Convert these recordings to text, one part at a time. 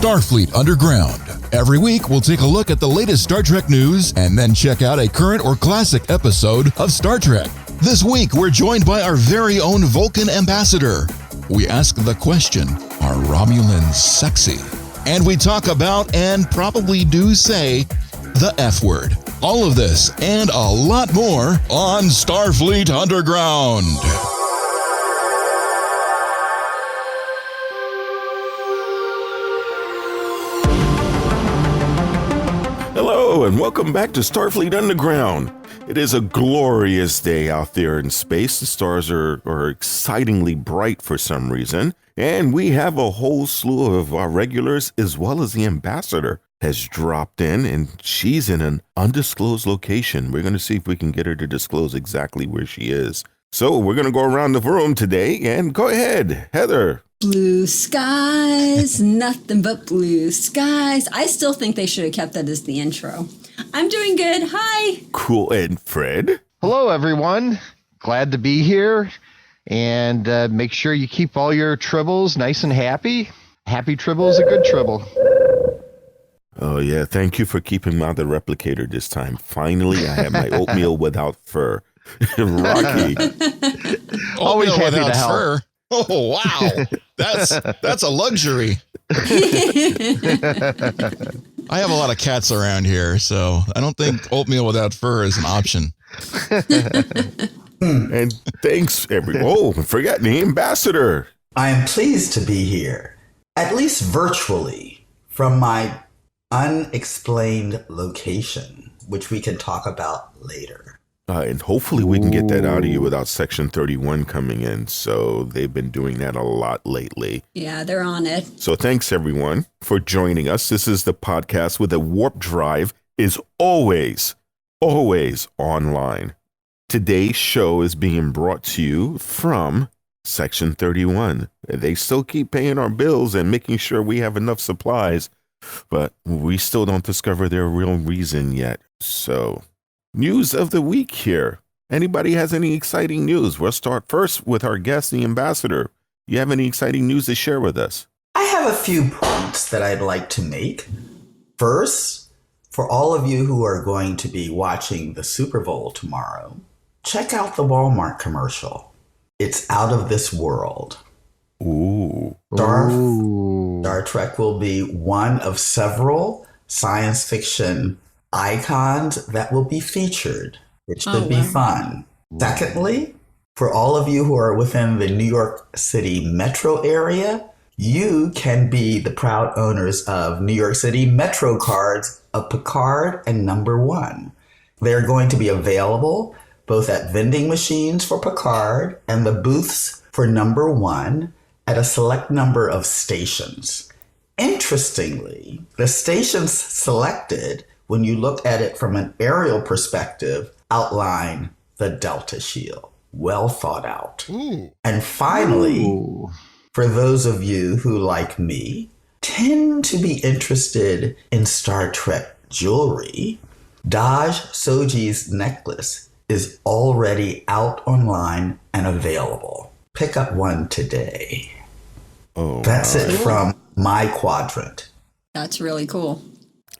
Starfleet Underground. Every week, we'll take a look at the latest Star Trek news and then check out a current or classic episode of Star Trek. This week, we're joined by our very own Vulcan Ambassador. We ask the question, are Romulans sexy? And we talk about, and probably do say, the F word. All of this and a lot more on Starfleet Underground. Hello and welcome back to Starfleet Underground. It is a glorious day out there in space. The stars are excitingly bright for some reason. And we have a whole slew of our regulars as well as the ambassador has dropped in, and she's in an undisclosed location. We're going to see if we can get her to disclose exactly where she is. So we're going to go around the room today, and go ahead, Heather. Blue skies, nothing but blue skies. I still think they should have kept that as the intro. I'm doing good. Hi. Cool. And Fred? Hello, everyone. Glad to be here. And make sure you keep all your tribbles nice and happy. Happy tribble is a good tribble. Oh, yeah. Thank you for keeping me on the replicator this time. Finally, I have my oatmeal without fur. Rocky. Always Oatmeal happy without to help. fur. Oh, wow. That's a luxury. I have a lot of cats around here, so I don't think oatmeal without fur is an option. And thanks, everyone. Oh, forgot the ambassador. I am pleased to be here, at least virtually, from my unexplained location, which we can talk about later. And hopefully we can get that out of you without Section 31 coming in. So they've been doing that a lot lately. Yeah, they're on it. So thanks, everyone, for joining us. This is the podcast where the warp drive is always online. Today's show is being brought to you from Section 31. They still keep paying our bills and making sure we have enough supplies, but we still don't discover their real reason yet. So, news of the week here. Anybody has any exciting news? We'll start first with our guest, the ambassador. You have any exciting news to share with us? I have a few points that I'd like to make. First, for all of you who are going to be watching the Superbowl tomorrow, check out the Walmart commercial. It's out of this world. Ooh. Star Trek will be one of several science fiction icons that will be featured. It should be fun. Secondly, for all of you who are within the New York City metro area, you can be the proud owners of New York City Metro cards of Picard and Number 1. They're going to be available both at vending machines for Picard and the booths for Number 1 at a select number of stations. Interestingly, the stations selected, when you look at it from an aerial perspective, outline the Delta Shield. Well thought out. Ooh. And finally, for those of you who, like me, tend to be interested in Star Trek jewelry, Dahj Soji's necklace is already out online and available. Pick up one today. Oh, That's wow. it from my quadrant. That's really cool.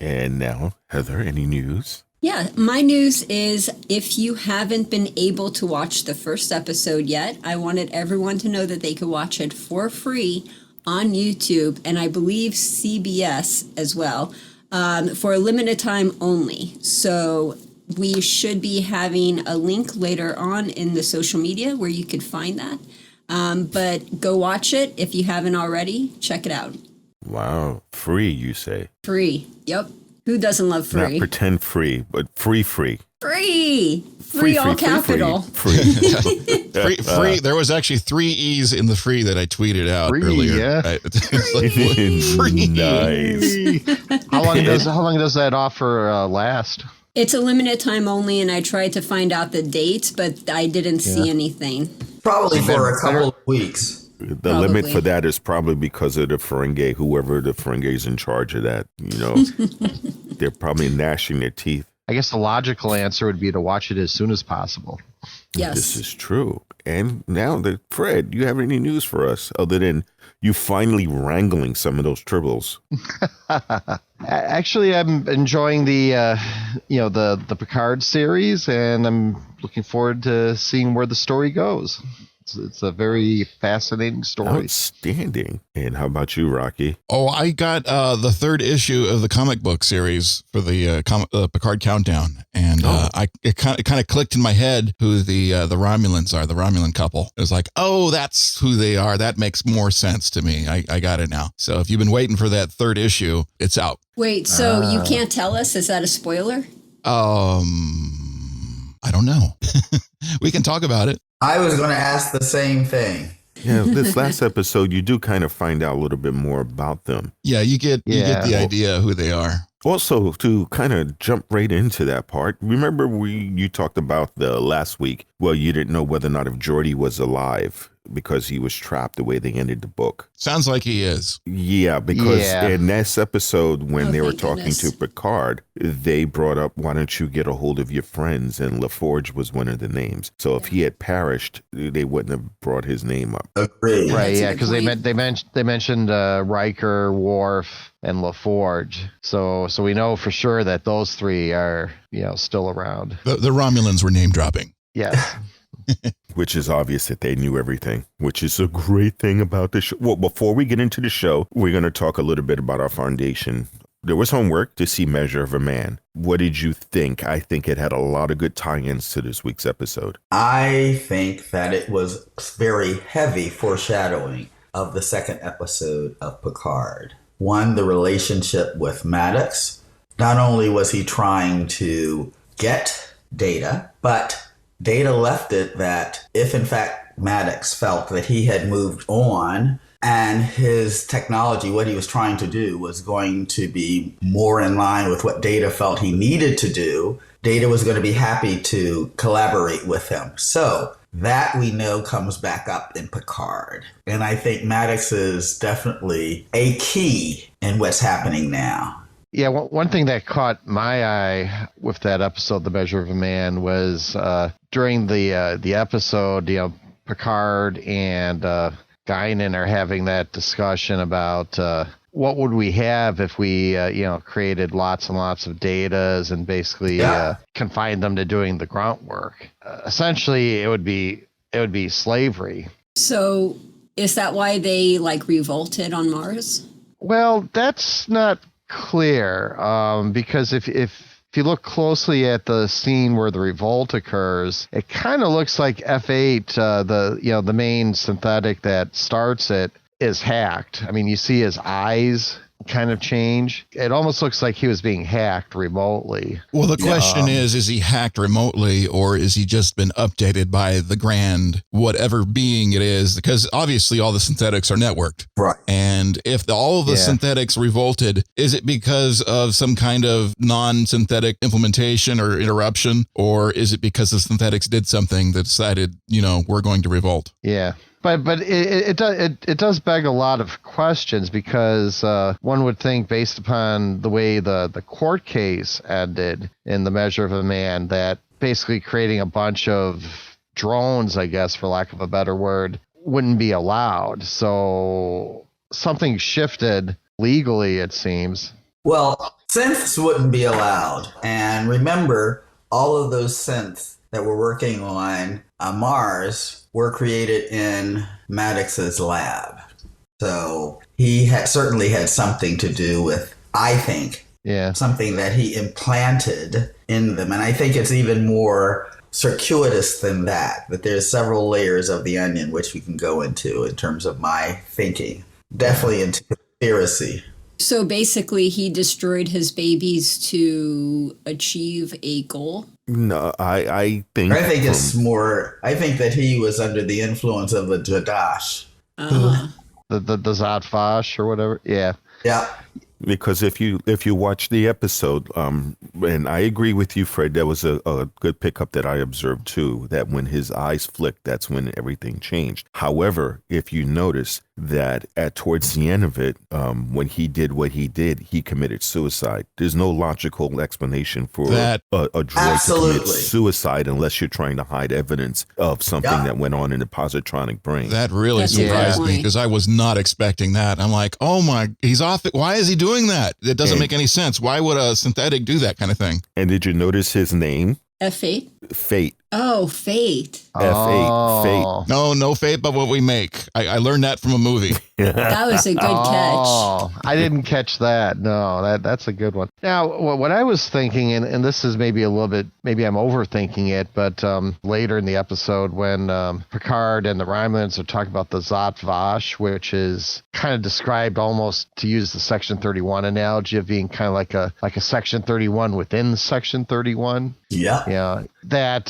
And now, Heather, any news? Yeah, my news is if you haven't been able to watch the first episode yet, I wanted everyone to know that they could watch it for free on YouTube and I believe CBS as well, for a limited time only. So we should be having a link later on in the social media where you could find that. But go watch it if you haven't already. Check it out. Wow. Free, you say? Free. Yep. Who doesn't love free? Not pretend free, but free. Free. Free all capital. Free. Free. There was actually 3 E's in the free that I tweeted out Free, earlier. yeah. Free. Nice. How long does that offer last? It's a limited time only, and I tried to find out the dates, but I didn't see anything. Probably for a couple of weeks. The limit for that is probably because of the Ferengi, whoever the Ferengi is in charge of that, you know, they're probably gnashing their teeth. I guess the logical answer would be to watch it as soon as possible. Yes. This is true. And now, Fred, do you have any news for us other than you finally wrangling some of those tribbles? Actually, I'm enjoying the Picard series, and I'm looking forward to seeing where the story goes. It's a very fascinating story. Outstanding. And how about you, Rocky? Oh, I got the third issue of the comic book series for the Picard Countdown, and it kind of clicked in my head who the Romulans are, the Romulan couple. It was like, oh, that's who they are. That makes more sense to me. I got it now. So if you've been waiting for that third issue, it's out. Wait, so you can't tell us? Is that a spoiler? I don't know. We can talk about it. I was going to ask the same thing. Yeah, this last episode, you do kind of find out a little bit more about them. Yeah, you get the idea who they are. Also, to kind of jump right into that part, remember you talked about the last week, well, you didn't know whether or not if Geordi was alive because he was trapped the way they ended the book. Sounds like he is. Yeah, because in this episode, when they were talking to Picard, they brought up, why don't you get a hold of your friends? And LaForge was one of the names. So if he had perished, they wouldn't have brought his name up. Agreed. Right, yeah, because they mentioned Riker, Worf, and LaForge. So we know for sure that those three are, still around. The Romulans were name dropping. Yes. Which is obvious that they knew everything, which is a great thing about the show. Well, before we get into the show, we're going to talk a little bit about our foundation. There was homework to see Measure of a Man. What did you think? I think it had a lot of good tie-ins to this week's episode. I think that it was very heavy foreshadowing of the second episode of Picard. One, the relationship with Maddox. Not only was he trying to get Data, but Data left it that if in fact Maddox felt that he had moved on and his technology, what he was trying to do was going to be more in line with what Data felt he needed to do, Data was going to be happy to collaborate with him. So that we know comes back up in Picard. And I think Maddox is definitely a key in what's happening now. Yeah, one thing that caught my eye with that episode, The Measure of a Man, was during the episode, Picard and Guinan are having that discussion about what would we have if we, created lots and lots of datas and basically confined them to doing the grunt work. Essentially, it would be slavery. So is that why they revolted on Mars? Well, that's not clear, because if you look closely at the scene where the revolt occurs, it kind of looks like F8, the main synthetic that starts it, is hacked. I mean, you see his eyes kind of change. It almost looks like he was being hacked remotely. Well, the question is he hacked remotely, or is he just been updated by the grand whatever being it is? Because obviously all the synthetics are networked. Right. And if all of the synthetics revolted, is it because of some kind of non-synthetic implementation or interruption? Or is it because the synthetics did something that decided, we're going to revolt? Yeah. But it does beg a lot of questions, because one would think, based upon the way the court case ended in The Measure of a Man, that basically creating a bunch of drones, I guess, for lack of a better word, wouldn't be allowed. So something shifted legally, it seems. Well, synths wouldn't be allowed. And remember, all of those synths that we're working on Mars were created in Maddox's lab. So he certainly had something to do with, I think, something that he implanted in them. And I think it's even more circuitous than that there's several layers of the onion, which we can go into in terms of my thinking. Definitely into conspiracy. So basically he destroyed his babies to achieve a goal? No, I think it's more. I think that he was under the influence of the Dahj. The Zhatt Vash or whatever. Yeah. Yeah. Because if you watch the episode, And I agree with you, Fred. That was a good pickup that I observed too, that when his eyes flicked, that's when everything changed. However, if you notice that towards the end of it, when he did what he did, he committed suicide. There's no logical explanation for a droid to commit suicide unless you're trying to hide evidence of something that went on in the positronic brain. That really surprised me because I was not expecting that. I'm like, oh my, he's off it. Why is he doing that? It doesn't make any sense. Why would a synthetic do that kind of thing? And did you notice his name? F8? Fate. Oh, Fate. F8, Fate. No fate but what we make. I learned that from a movie. That was a good catch. I didn't catch that. No, that's a good one. Now, what I was thinking, and this is maybe a little bit, maybe I'm overthinking it, but later in the episode when Picard and the Romulans are talking about the Zhatt Vash, which is kind of described almost, to use the Section 31 analogy, of being kind of like a Section 31 within Section 31. Yeah. That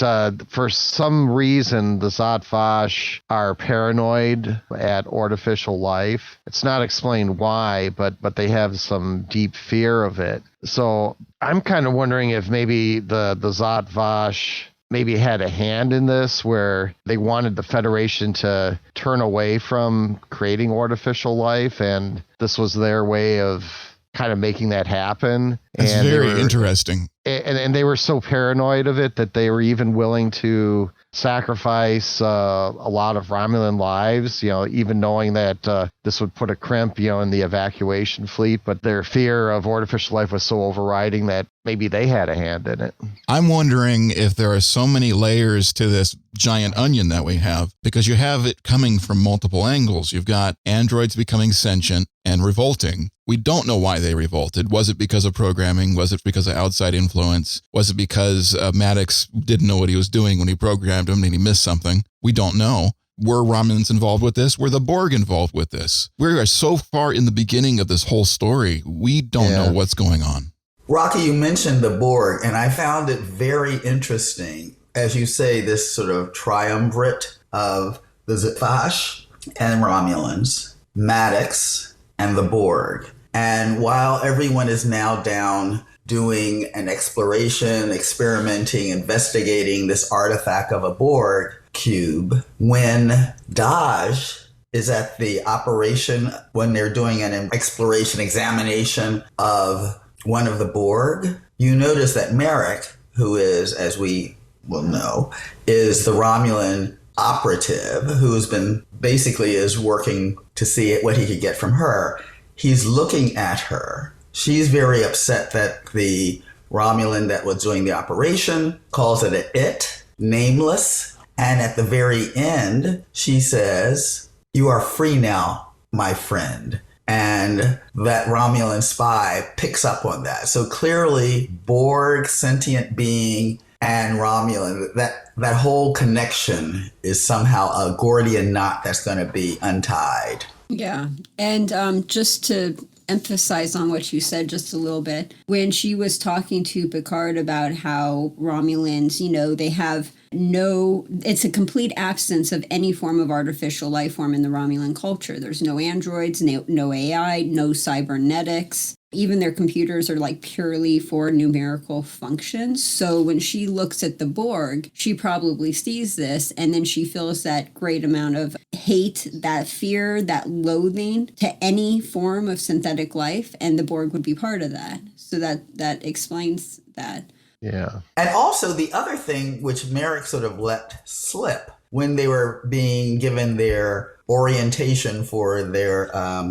for some reason the Zhatt Vash are paranoid at artificial life. It's not explained why, but they have some deep fear of it. So I'm kind of wondering if maybe the Zhatt Vash maybe had a hand in this, where they wanted the Federation to turn away from creating artificial life, and this was their way of kind of making that happen. That's very interesting. And they were so paranoid of it that they were even willing to sacrifice a lot of Romulan lives, even knowing that this would put a crimp, in the evacuation fleet. But their fear of artificial life was so overriding that maybe they had a hand in it. I'm wondering if there are so many layers to this giant onion that we have, because you have it coming from multiple angles. You've got androids becoming sentient and revolting. We don't know why they revolted. Was it because of programming? Was it because of outside influence? Was it because Maddox didn't know what he was doing when he programmed him and he missed something? We don't know. Were Romulans involved with this? Were the Borg involved with this? We are so far in the beginning of this whole story. We don't know what's going on. Rocky, you mentioned the Borg, and I found it very interesting, as you say, this sort of triumvirate of the Zhatt Vash and Romulans, Maddox, and the Borg. And while everyone is now down doing an exploration, experimenting, investigating this artifact of a Borg cube, when Dahj is at the operation, when they're doing an exploration examination of one of the Borg, you notice that Narek, who is, as we will know, is the Romulan operative who's been basically is working to see what he could get from her. He's looking at her. She's very upset that the Romulan that was doing the operation calls it it, nameless. And at the very end, she says, "You are free now, my friend." And that Romulan spy picks up on that. So clearly, Borg, sentient being, and Romulan, that whole connection is somehow a Gordian knot that's going to be untied. Yeah. And just to emphasize on what you said just a little bit, when she was talking to Picard about how Romulans, they have it's a complete absence of any form of artificial life form in the Romulan culture. There's no androids, no AI, no cybernetics. Even their computers are like purely for numerical functions. So when she looks at the Borg, she probably sees this, and then she feels that great amount of hate, that fear, that loathing to any form of synthetic life, and the Borg would be part of that. So that explains that. Yeah. And also the other thing which Narek sort of let slip when they were being given their orientation for their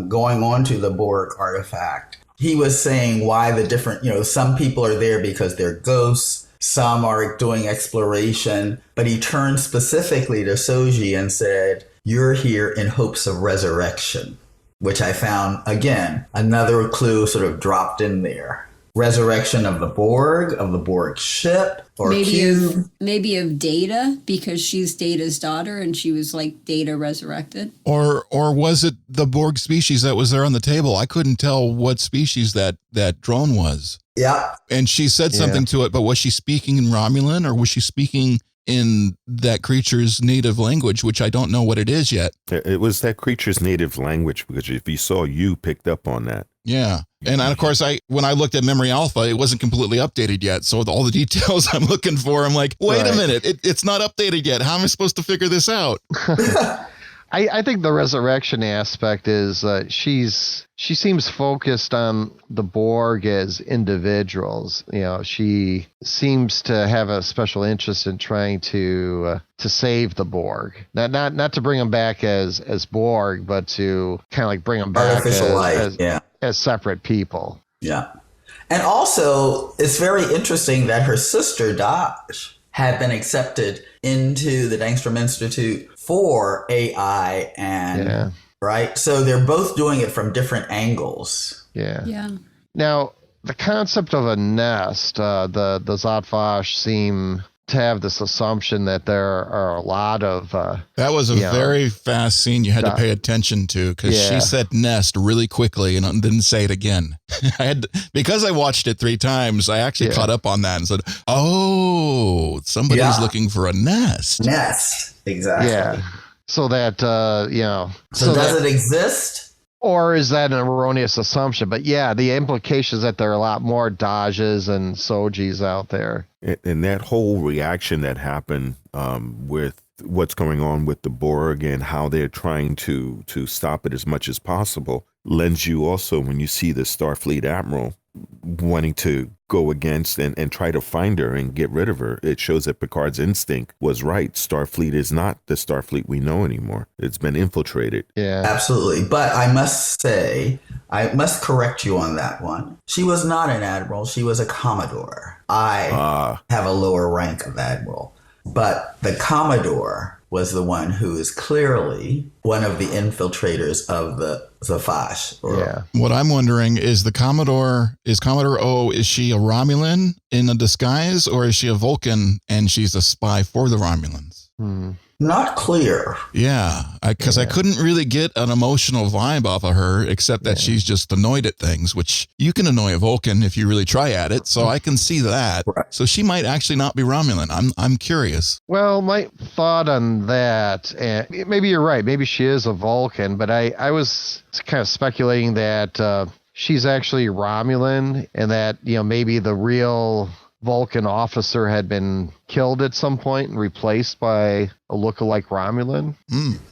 going on to the Borg artifact, he was saying why the different, some people are there because they're ghosts, some are doing exploration, but he turned specifically to Soji and said, "You're here in hopes of resurrection," which I found, again, another clue sort of dropped in there. Resurrection of the Borg ship or cube. Maybe of Data, because she's Data's daughter and she was like Data resurrected. Or was it the Borg species that was there on the table? I couldn't tell what species that drone was. Yeah. And she said something to it, but was she speaking in Romulan or was she speaking in that creature's native language, which I don't know what it is yet. It was that creature's native language, because if you saw, you picked up on that. Yeah. And of course, when I looked at Memory Alpha, it wasn't completely updated yet. So all the details I'm looking for, I'm like, wait a minute, it's not updated yet. How am I supposed to figure this out? I think the resurrection aspect is she seems focused on the Borg as individuals. You know, she seems to have a special interest in trying to save the Borg, not to bring them back as Borg, but to kind of like bring them back as separate people. Yeah, and also it's very interesting that her sister Dahj had been accepted into the Dangstrom Institute for AI and right. So they're both doing it from different angles. Yeah. Now the concept of a nest, the Zhatt Vash seem to have this assumption that there are a lot of that was a very fast scene you had to pay attention to, because she said nest really quickly and didn't say it again. Because I watched it 3 times, I actually caught up on that and said, oh, somebody's looking for a nest. Nest, exactly. Yeah, so that so does it exist? Or is that an erroneous assumption? But yeah, the implication is that there are a lot more Dahjes and Sojis out there. And that whole reaction that happened with what's going on with the Borg and how they're trying to stop it as much as possible lends you also, when you see the Starfleet Admiral wanting to go against and try to find her and get rid of her, it shows that Picard's instinct was right. Starfleet is not the Starfleet we know anymore. It's been infiltrated. Yeah, absolutely. But I must say, I must correct you on that one. She was not an admiral. She was a Commodore. I have a lower rank of admiral. But the Commodore was the one who is clearly one of the infiltrators of the Vash. What I'm wondering is Commodore O, is she a Romulan in a disguise, or is she a Vulcan and she's a spy for the Romulans? Not clear. Yeah, because I couldn't really get an emotional vibe off of her, except that she's just annoyed at things, which you can annoy a Vulcan if you really try at it. So I can see that. Right. So she might actually not be Romulan. I'm curious. Well, my thought on that, and maybe you're right. Maybe she is a Vulcan, but I was kind of speculating that she's actually Romulan, and that maybe the real Vulcan officer had been killed at some point and replaced by a lookalike Romulan.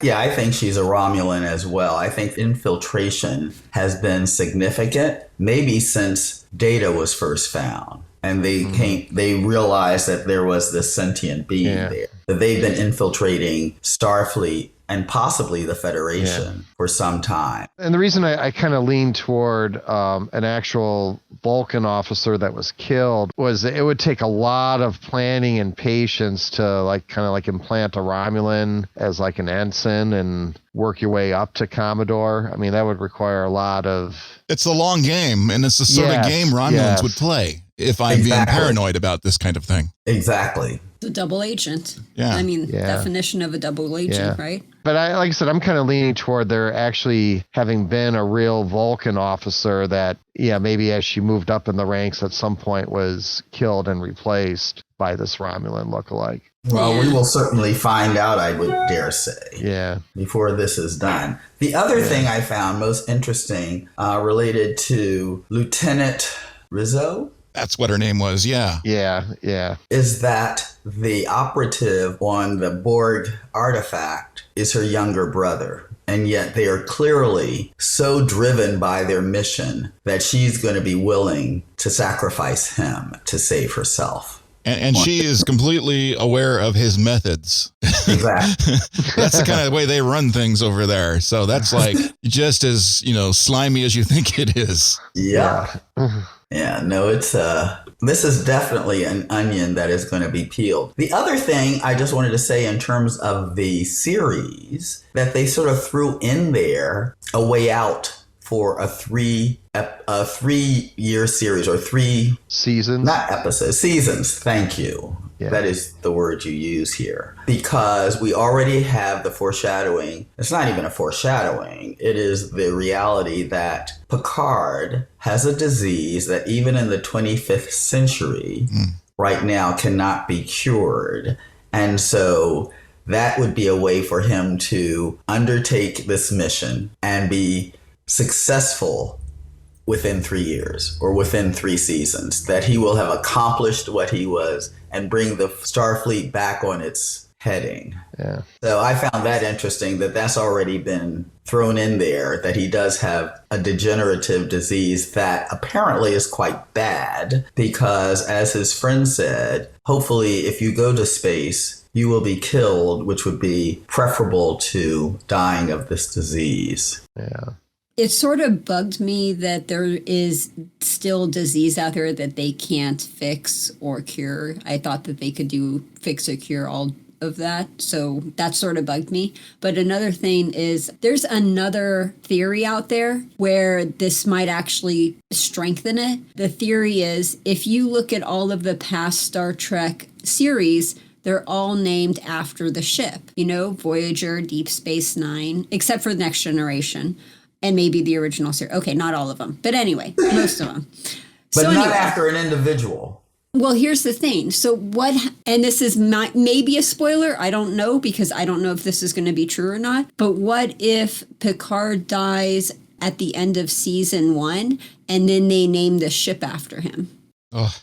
Yeah, I think she's a Romulan as well. I think infiltration has been significant, maybe since Data was first found. And they realized that there was this sentient being there. That they've been infiltrating Starfleet and possibly the Federation for some time. And the reason I kind of lean toward an actual Vulcan officer that was killed was that it would take a lot of planning and patience to kind of implant a Romulan as like an ensign and work your way up to Commodore. I mean, that would require a lot of... It's a long game, and it's the sort of game Romulans would play if I'm being paranoid about this kind of thing. Exactly. The double agent. Yeah. I mean, definition of a double agent, right? But like I said, I'm kind of leaning toward there actually having been a real Vulcan officer that, maybe as she moved up in the ranks at some point was killed and replaced by this Romulan lookalike. Well, we will certainly find out, I would dare say. Yeah. Before this is done. The other thing I found most interesting related to Lieutenant Rizzo. That's what her name was, yeah. Yeah. Is that the operative on the Borg artifact is her younger brother. And yet they are clearly so driven by their mission that she's going to be willing to sacrifice him to save herself. And she is completely aware of his methods. Exactly. That's the kind of way they run things over there. So that's like just as, slimy as you think it is. Yeah. Yeah, no, it's this is definitely an onion that is going to be peeled. The other thing I just wanted to say in terms of the series that they sort of threw in there a way out for a 3-year series or 3 seasons, not episodes, seasons. Thank you. Yeah. That is the word you use here, because we already have the foreshadowing. It's not even a foreshadowing. It is the reality that Picard has a disease that even in the 25th century right now cannot be cured. And so that would be a way for him to undertake this mission and be successful within 3 years or within 3 seasons, that he will have accomplished what he was and bring the Starfleet back on its heading. Yeah. So I found that interesting that that's already been thrown in there, that he does have a degenerative disease that apparently is quite bad because, as his friend said, hopefully if you go to space, you will be killed, which would be preferable to dying of this disease. Yeah. It sort of bugged me that there is still disease out there that they can't fix or cure. I thought that they could fix or cure all of that. So that sort of bugged me. But another thing is there's another theory out there where this might actually strengthen it. The theory is if you look at all of the past Star Trek series, they're all named after the ship, Voyager, Deep Space Nine, except for the Next Generation. And maybe the original series. Okay, not all of them. But anyway, most of them. But not after an individual. Well, here's the thing. So and this is maybe a spoiler. I don't know because I don't know if this is going to be true or not. But what if Picard dies at the end of season 1 and then they name the ship after him? Oh,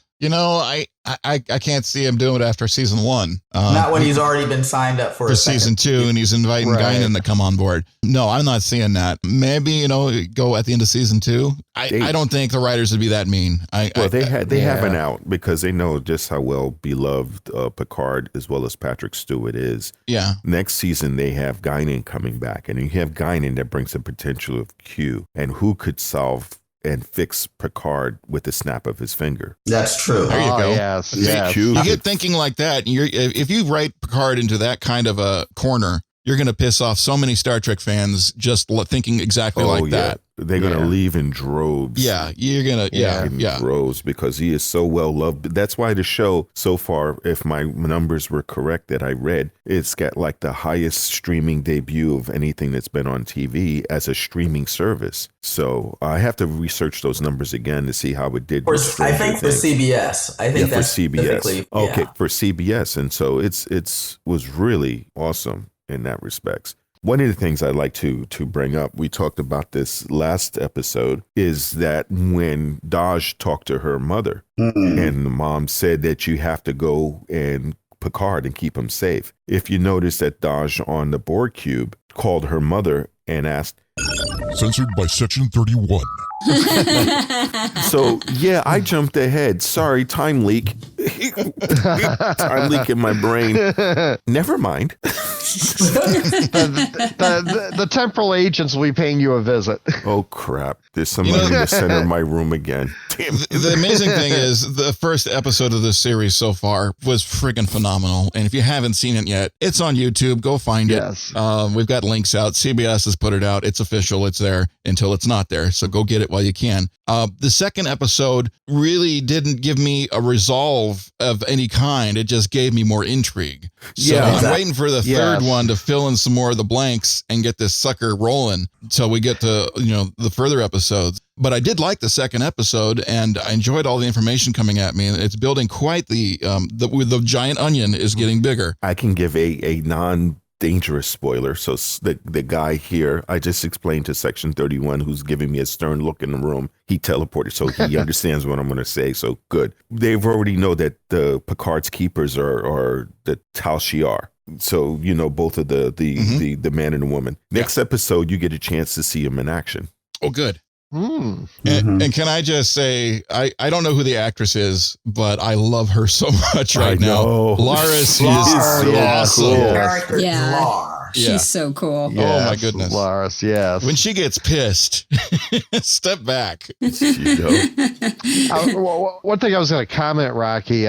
I can't see him doing it after season 1. Not when he's already been signed up for season 2 and he's inviting Guinan to come on board. No, I'm not seeing that. Maybe, go at the end of season 2. I don't think the writers would be that mean. They have an out because they know just how well beloved Picard as well as Patrick Stewart is. Yeah. Next season, they have Guinan coming back, and you have Guinan that brings the potential of Q, and who could solve and fix Picard with the snap of his finger. That's true. There you go. Yes. You get thinking like that. If you write Picard into that kind of a corner, you're going to piss off so many Star Trek fans just thinking exactly like that. They're going to leave in droves. Yeah, you're going to, in droves because he is so well loved. That's why the show so far, if my numbers were correct that I read, it's got like the highest streaming debut of anything that's been on TV as a streaming service. So I have to research those numbers again to see how it did. I think for CBS. I think that's for CBS. Okay, yeah. for CBS. And so it was really awesome in that respects. One of the things I'd like to bring up, we talked about this last episode, is that when Dahj talked to her mother and the mom said that you have to go and Picard and keep him safe. If you notice that Dahj on the Borg cube called her mother and asked, "Censored by Section 31. So, yeah, I jumped ahead. Sorry, time leak. Time leak in my brain. Never mind. The temporal agents will be paying you a visit. Oh, crap. There's somebody in the center of my room again. Damn. The amazing thing is the first episode of this series so far was friggin' phenomenal. And if you haven't seen it yet, it's on YouTube. Go find it. Yes. We've got links out. CBS has put it out. It's official. It's there until it's not there. So go get it while you can. The second episode really didn't give me a resolve of any kind. It just gave me more intrigue. So I'm waiting for the third one to fill in some more of the blanks and get this sucker rolling until we get to, the further episodes. But I did like the second episode and I enjoyed all the information coming at me. It's building quite the giant onion is getting bigger. I can give a non-dangerous spoiler. So the guy here, I just explained to Section 31, who's giving me a stern look in the room. He teleported, so he understands what I'm going to say. So good. They've already know that the Picard's keepers are the Tal Shiar. So, both of the man and the woman. Next episode, you get a chance to see him in action. Oh, good. And can I just say, I don't know who the actress is, but I love her so much right now. Laris is so awesome. Character Laris. She's so cool. Yes, oh my goodness. Laris, yes. When she gets pissed, step back. One thing I was going to comment, Rocky,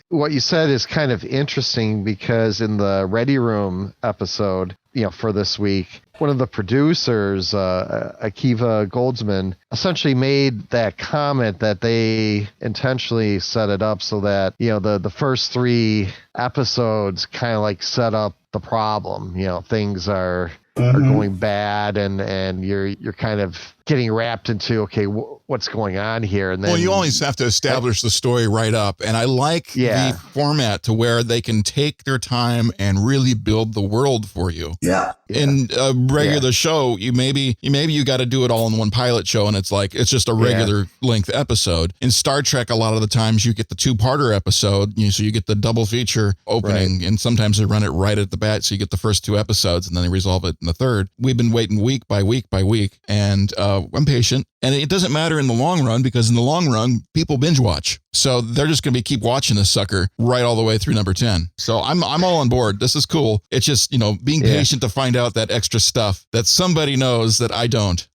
what you said is kind of interesting because in the Ready Room episode, for this week, one of the producers, Akiva Goldsman, essentially made that comment that they intentionally set it up so that, the first 3 episodes kind of like set up the problem. Things are going bad and you're kind of getting wrapped into, okay, what's going on here? And then, well, you always have to establish the story right up. And I like the format to where they can take their time and really build the world for you. Yeah. In a regular show, maybe you got to do it all in one pilot show, and it's just a regular length episode. In Star Trek, a lot of the times you get the 2-parter episode, so you get the double feature opening, and sometimes they run it right at the bat, so you get the first 2 episodes, and then they resolve it in the third. We've been waiting week by week by week, and I'm patient. And it doesn't matter in the long run, because in the long run, people binge watch. So they're just going to keep watching this sucker right all the way through number 10. So I'm all on board. This is cool. It's just, being patient to find out that extra stuff that somebody knows that I don't.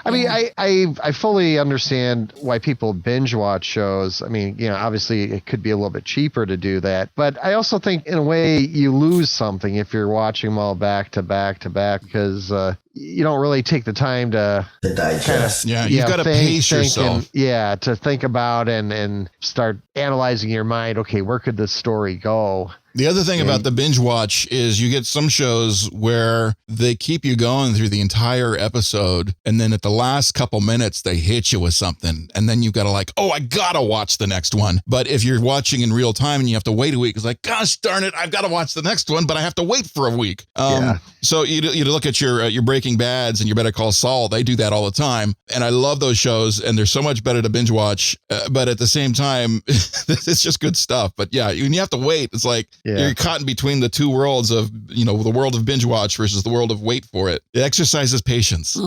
I mean, I fully understand why people binge watch shows. I mean, obviously it could be a little bit cheaper to do that, but I also think in a way you lose something if you're watching them all back to back to back, because you don't really take the time to digest. You've got to pace yourself. To think about and start analyzing your mind. Okay, where could this story go? The other thing about the binge watch is you get some shows where they keep you going through the entire episode, and then at the last couple minutes, they hit you with something, and then you've got to I got to watch the next one. But if you're watching in real time and you have to wait a week, it's like, gosh darn it, I've got to watch the next one, but I have to wait for a week. So you look at your Breaking Bads and your Better Call Saul, they do that all the time. And I love those shows, and they're so much better to binge watch. But at the same time, it's just good stuff. But when you have to wait, it's like, you're caught in between the two worlds of, the world of binge watch versus the world of wait for it. It exercises patience.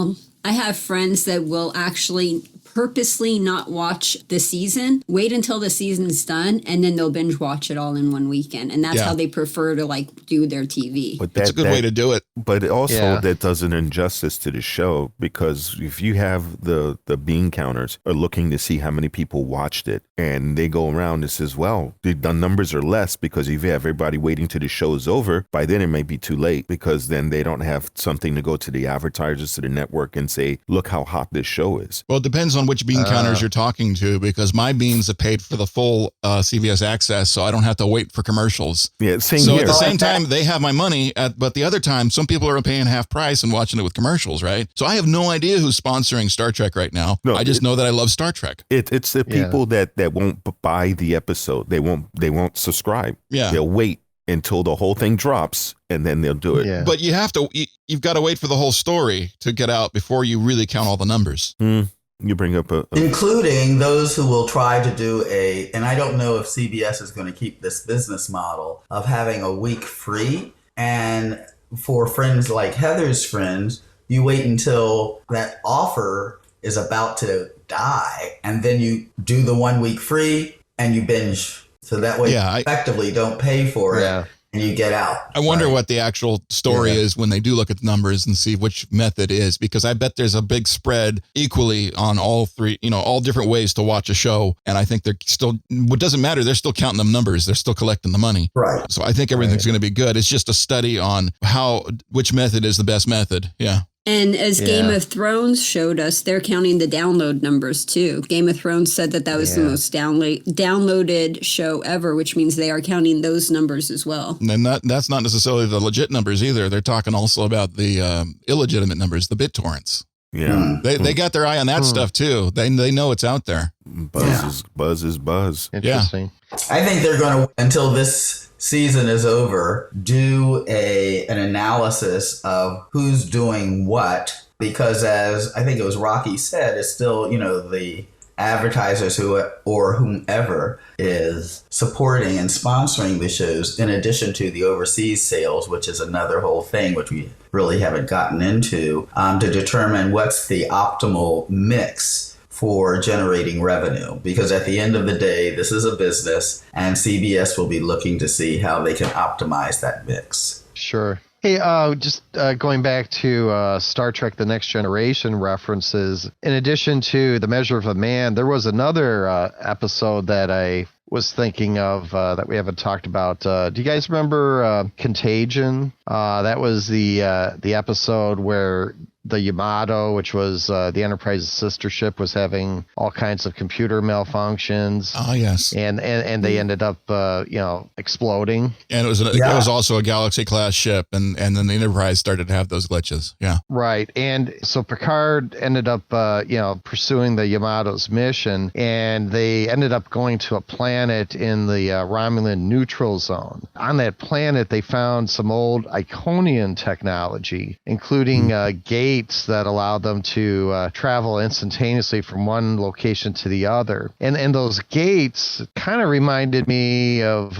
I have friends that will actually purposely not watch the season, wait until the season's done, and then they'll binge watch it all in one weekend. And that's how they prefer to do their TV. But that's a good way to do it. But also that does an injustice to the show, because if you have the bean counters are looking to see how many people watched it, and they go around and says, well, the numbers are less because if you have everybody waiting till the show is over, by then it may be too late, because then they don't have something to go to the advertisers, to the network, and say, look how hot this show is. Well, it depends on which bean counters you're talking to, because my beans have paid for the full CVS access, so I don't have to wait for commercials. Yeah, same so here. At the same time, they have my money, but the other time, some people are paying half price and watching it with commercials, right? So I have no idea who's sponsoring Star Trek right now. No, I just know that I love Star Trek. It's the people that won't buy the episode. They won't subscribe. Yeah, they'll wait until the whole thing drops, and then they'll do it. Yeah. But you've got to wait for the whole story to get out before you really count all the numbers. You bring up including those who will try to do and I don't know if CBS is going to keep this business model of having a week free. And for friends like Heather's friends, you wait until that offer is about to die, and then you do the 1 week free and you binge. So that way you effectively don't pay for it. And you get out. I wonder what the actual story is when they do look at the numbers and see which method is, because I bet there's a big spread equally on all three, all different ways to watch a show. And I think they're still, what doesn't matter, they're still counting them numbers. They're still collecting the money. Right. So I think everything's going to be good. It's just a study on which method is the best method. Yeah. And as Game of Thrones showed us, they're counting the download numbers too. Game of Thrones said that was the most downloaded show ever, which means they are counting those numbers as well. And that's not necessarily the legit numbers either. They're talking also about the illegitimate numbers, the BitTorrents. Yeah, they got their eye on that stuff too. They know it's out there. Buzz is buzz. Interesting. I think they're going to, until this season is over, do an analysis of who's doing what, because as I think it was Rocky said, it's still, the advertisers or whomever is supporting and sponsoring the shows, in addition to the overseas sales, which is another whole thing, which we really haven't gotten into, to determine what's the optimal mix for generating revenue. Because at the end of the day, this is a business, and CBS will be looking to see how they can optimize that mix. Sure. Hey, just going back to Star Trek The Next Generation references, in addition to The Measure of a Man, there was another episode that I was thinking of that we haven't talked about. Do you guys remember Contagion? That was the episode where the Yamato, which was the Enterprise's sister ship, was having all kinds of computer malfunctions. Oh, yes. And they ended up, exploding. And it was also a Galaxy class ship, and then the Enterprise started to have those glitches. Yeah. Right. And so Picard ended up, pursuing the Yamato's mission, and they ended up going to a planet in the Romulan neutral zone. On that planet, they found some old Iconian technology, including gates that allowed them to travel instantaneously from one location to the other. And those gates kind of reminded me of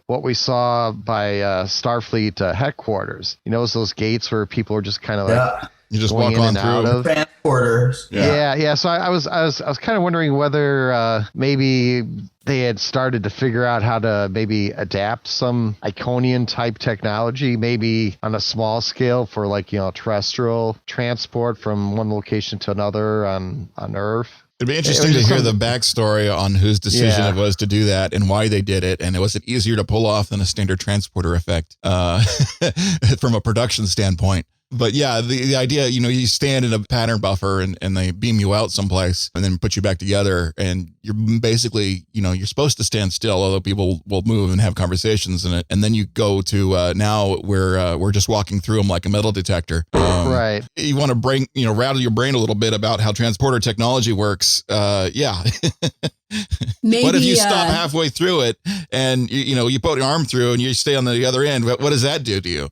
what we saw by Starfleet headquarters. You know, those gates where people are just kind of like you just walk on through transporters. Yeah. So I was kind of wondering whether maybe they had started to figure out how to maybe adapt some Iconian type technology, maybe on a small scale for terrestrial transport from one location to another on Earth. It'd be interesting to hear the backstory on whose decision it was to do that and why they did it. And it was easier to pull off than a standard transporter effect from a production standpoint. But yeah, the idea, you stand in a pattern buffer and they beam you out someplace and then put you back together. And you're basically, you're supposed to stand still, although people will move and have conversations in it. And then you go to now we're just walking through them like a metal detector. Right. You want to rattle your brain a little bit about how transporter technology works. Yeah. Maybe, what if you stop halfway through it and you put your arm through and you stay on the other end? What does that do to you?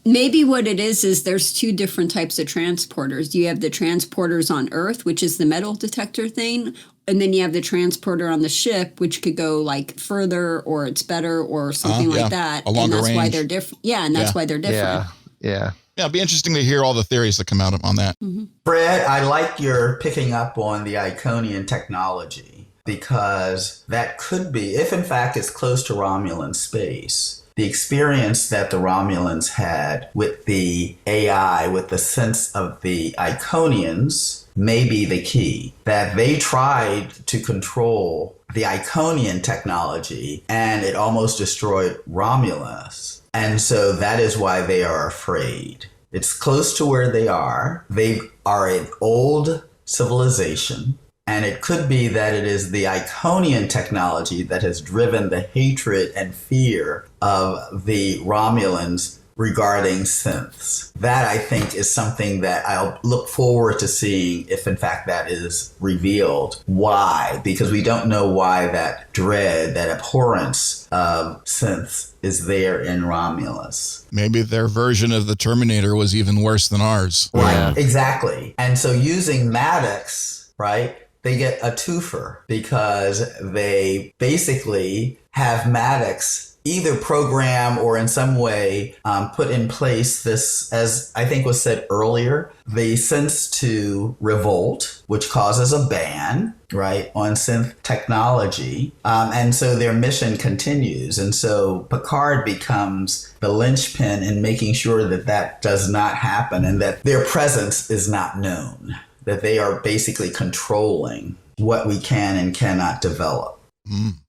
Maybe what it is there's two different types of transporters. You have the transporters on Earth, which is the metal detector thing, and then you have the transporter on the ship, which could go like further, or it's better, or something like that. A longer range. Why they're different. Yeah, and that's why they're different. Yeah. Yeah, it'd be interesting to hear all the theories that come out on that. Mm-hmm. Fred, I like your picking up on the Iconian technology, because that could be, if in fact it's close to Romulan space, the experience that the Romulans had with the AI, with the sense of the Iconians, may be the key. That they tried to control the Iconian technology and it almost destroyed Romulus. And so that is why they are afraid. It's close to where they are. They are an old civilization. And it could be that it is the Iconian technology that has driven the hatred and fear of the Romulans regarding synths. That, I think, is something that I'll look forward to seeing if, in fact, that is revealed. Why? Because we don't know why that dread, that abhorrence of synths is there in Romulus. Maybe their version of the Terminator was even worse than ours. Right, exactly. And so using Maddox, right, they get a twofer, because they basically have Maddox either program or in some way put in place this, as I think was said earlier, the sense to revolt, which causes a ban, right, on synth technology. And so their mission continues. And so Picard becomes the linchpin in making sure that that does not happen and that their presence is not known, that they are basically controlling what we can and cannot develop.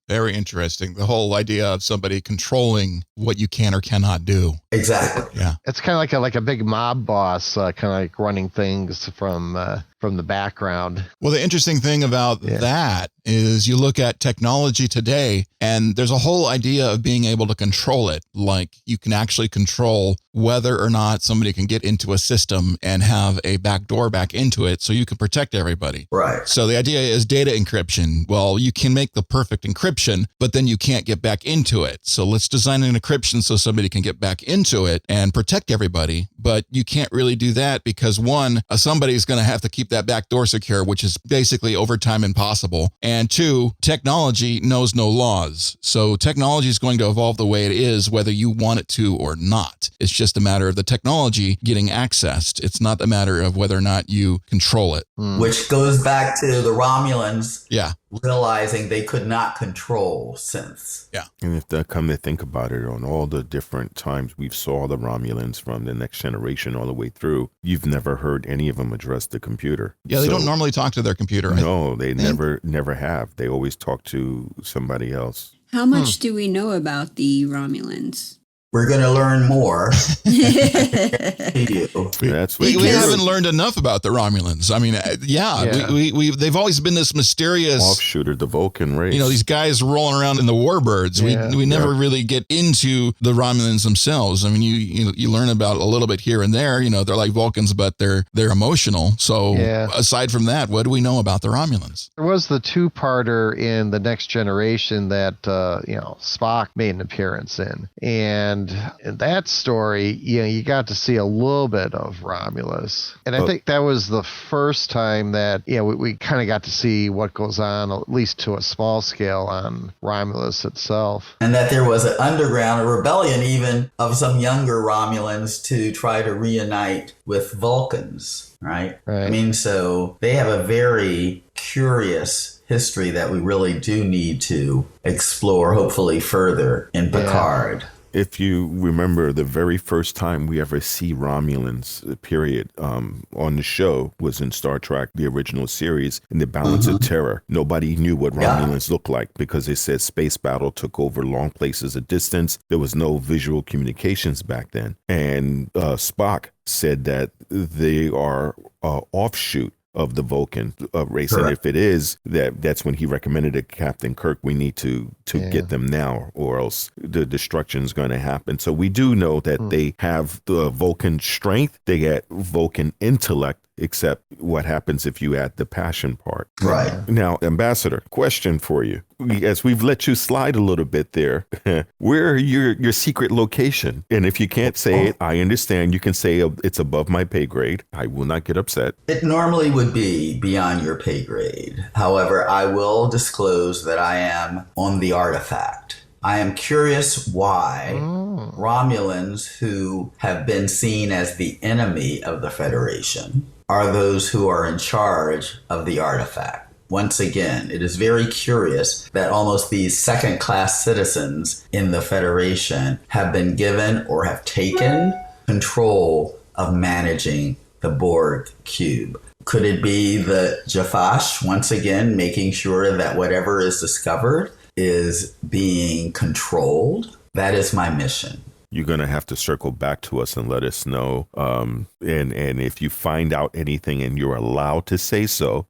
Very interesting. The whole idea of somebody controlling what you can or cannot do. Exactly. Yeah. It's kind of like a big mob boss, kind of like running things from the background. Well, the interesting thing about that is you look at technology today, and there's a whole idea of being able to control it. Like you can actually control whether or not somebody can get into a system and have a back door back into it so you can protect everybody. Right. So the idea is data encryption. Well, you can make the perfect encryption, but then you can't get back into it. So let's design an encryption so somebody can get back into it and protect everybody. But you can't really do that because one, somebody's going to have to keep that back door secure, which is basically over time impossible. And two, technology knows no laws. So technology is going to evolve the way it is, whether you want it to or not. It's just a matter of the technology getting accessed. It's not a matter of whether or not you control it. Which goes back to the Romulans Yeah. realizing they could not control synths. Yeah. And if they come to think about it, on all the different times we've saw the Romulans from the Next Generation all the way through, you've never heard any of them address the computer. Yeah, they don't normally talk to their computer. No, they never have. They always talk to somebody else. How much do we know about the Romulans? We're going to learn more. We haven't learned enough about the Romulans. I mean, they've always been this mysterious offshooter, the Vulcan race. These guys rolling around in the warbirds. We never really get into the Romulans themselves. I mean, you learn about a little bit here and there. They're like Vulcans, but they're emotional. So aside from that, what do we know about the Romulans? There was the two-parter in The Next Generation that Spock made an appearance in, and in that story, you got to see a little bit of Romulus, and I think that was the first time that we kind of got to see what goes on, at least to a small scale, on Romulus itself, and that there was an underground rebellion even of some younger Romulans to try to reunite with Vulcans, right? I mean, so they have a very curious history that we really do need to explore, hopefully further in Picard. If you remember, the very first time we ever see Romulans, period, on the show was in Star Trek, the original series, in the Balance of Terror. Nobody knew what Romulans looked like because they said space battle took over long places of distance. There was no visual communications back then. And Spock said that they are offshoot of the Vulcan race. Correct. And if it is, that's when he recommended to Captain Kirk, we need to get them now or else the destruction is going to happen. So we do know that they have the Vulcan strength, they get Vulcan intellect, except what happens if you add the passion part. Right. Now, Ambassador, question for you. As we've let you slide a little bit there, where your secret location? And if you can't say it, I understand. You can say it's above my pay grade. I will not get upset. It normally would be beyond your pay grade. However, I will disclose that I am on the artifact. I am curious why Romulans who have been seen as the enemy of the Federation are those who are in charge of the artifact. Once again, it is very curious that almost these second-class citizens in the Federation have been given or have taken control of managing the Borg cube. Could it be the Zhatt Vash, once again, making sure that whatever is discovered is being controlled? That is my mission. You're going to have to circle back to us and let us know. And if you find out anything and you're allowed to say so,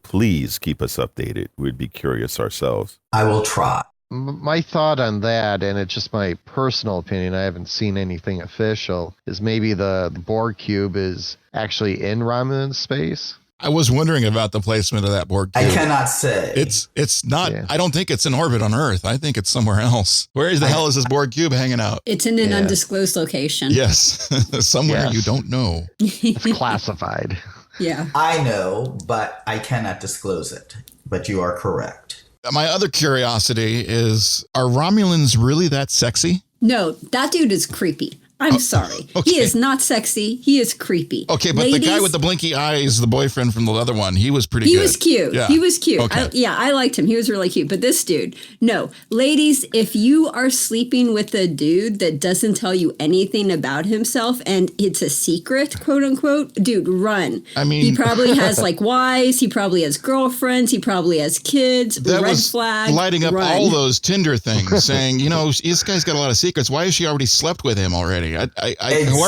please keep us updated. We'd be curious ourselves. I will try. My thought on that, and it's just my personal opinion, I haven't seen anything official, is maybe the Borg cube is actually in Romulan space. I was wondering about the placement of that Borg cube. I cannot say. It's not, I don't think it's in orbit on Earth. I think it's somewhere else. Where the hell is this Borg cube hanging out? It's in an undisclosed location. Yes. Somewhere you don't know. It's classified. Yeah. I know, but I cannot disclose it. But you are correct. My other curiosity is, are Romulans really that sexy? No, that dude is creepy. I'm sorry. Okay. He is not sexy. He is creepy. Okay, but Ladies, the guy with the blinky eyes, the boyfriend from the other one, he was pretty good. He was cute. Yeah. He was cute. Okay. I liked him. He was really cute. But this dude, no. Ladies, if you are sleeping with a dude that doesn't tell you anything about himself and it's a secret, quote unquote, dude, run. I mean, he probably has like wives. He probably has girlfriends. He probably has kids. That Red was flag. Lighting up run. all those Tinder things, saying, this guy's got a lot of secrets. Why has she already slept with him already? Where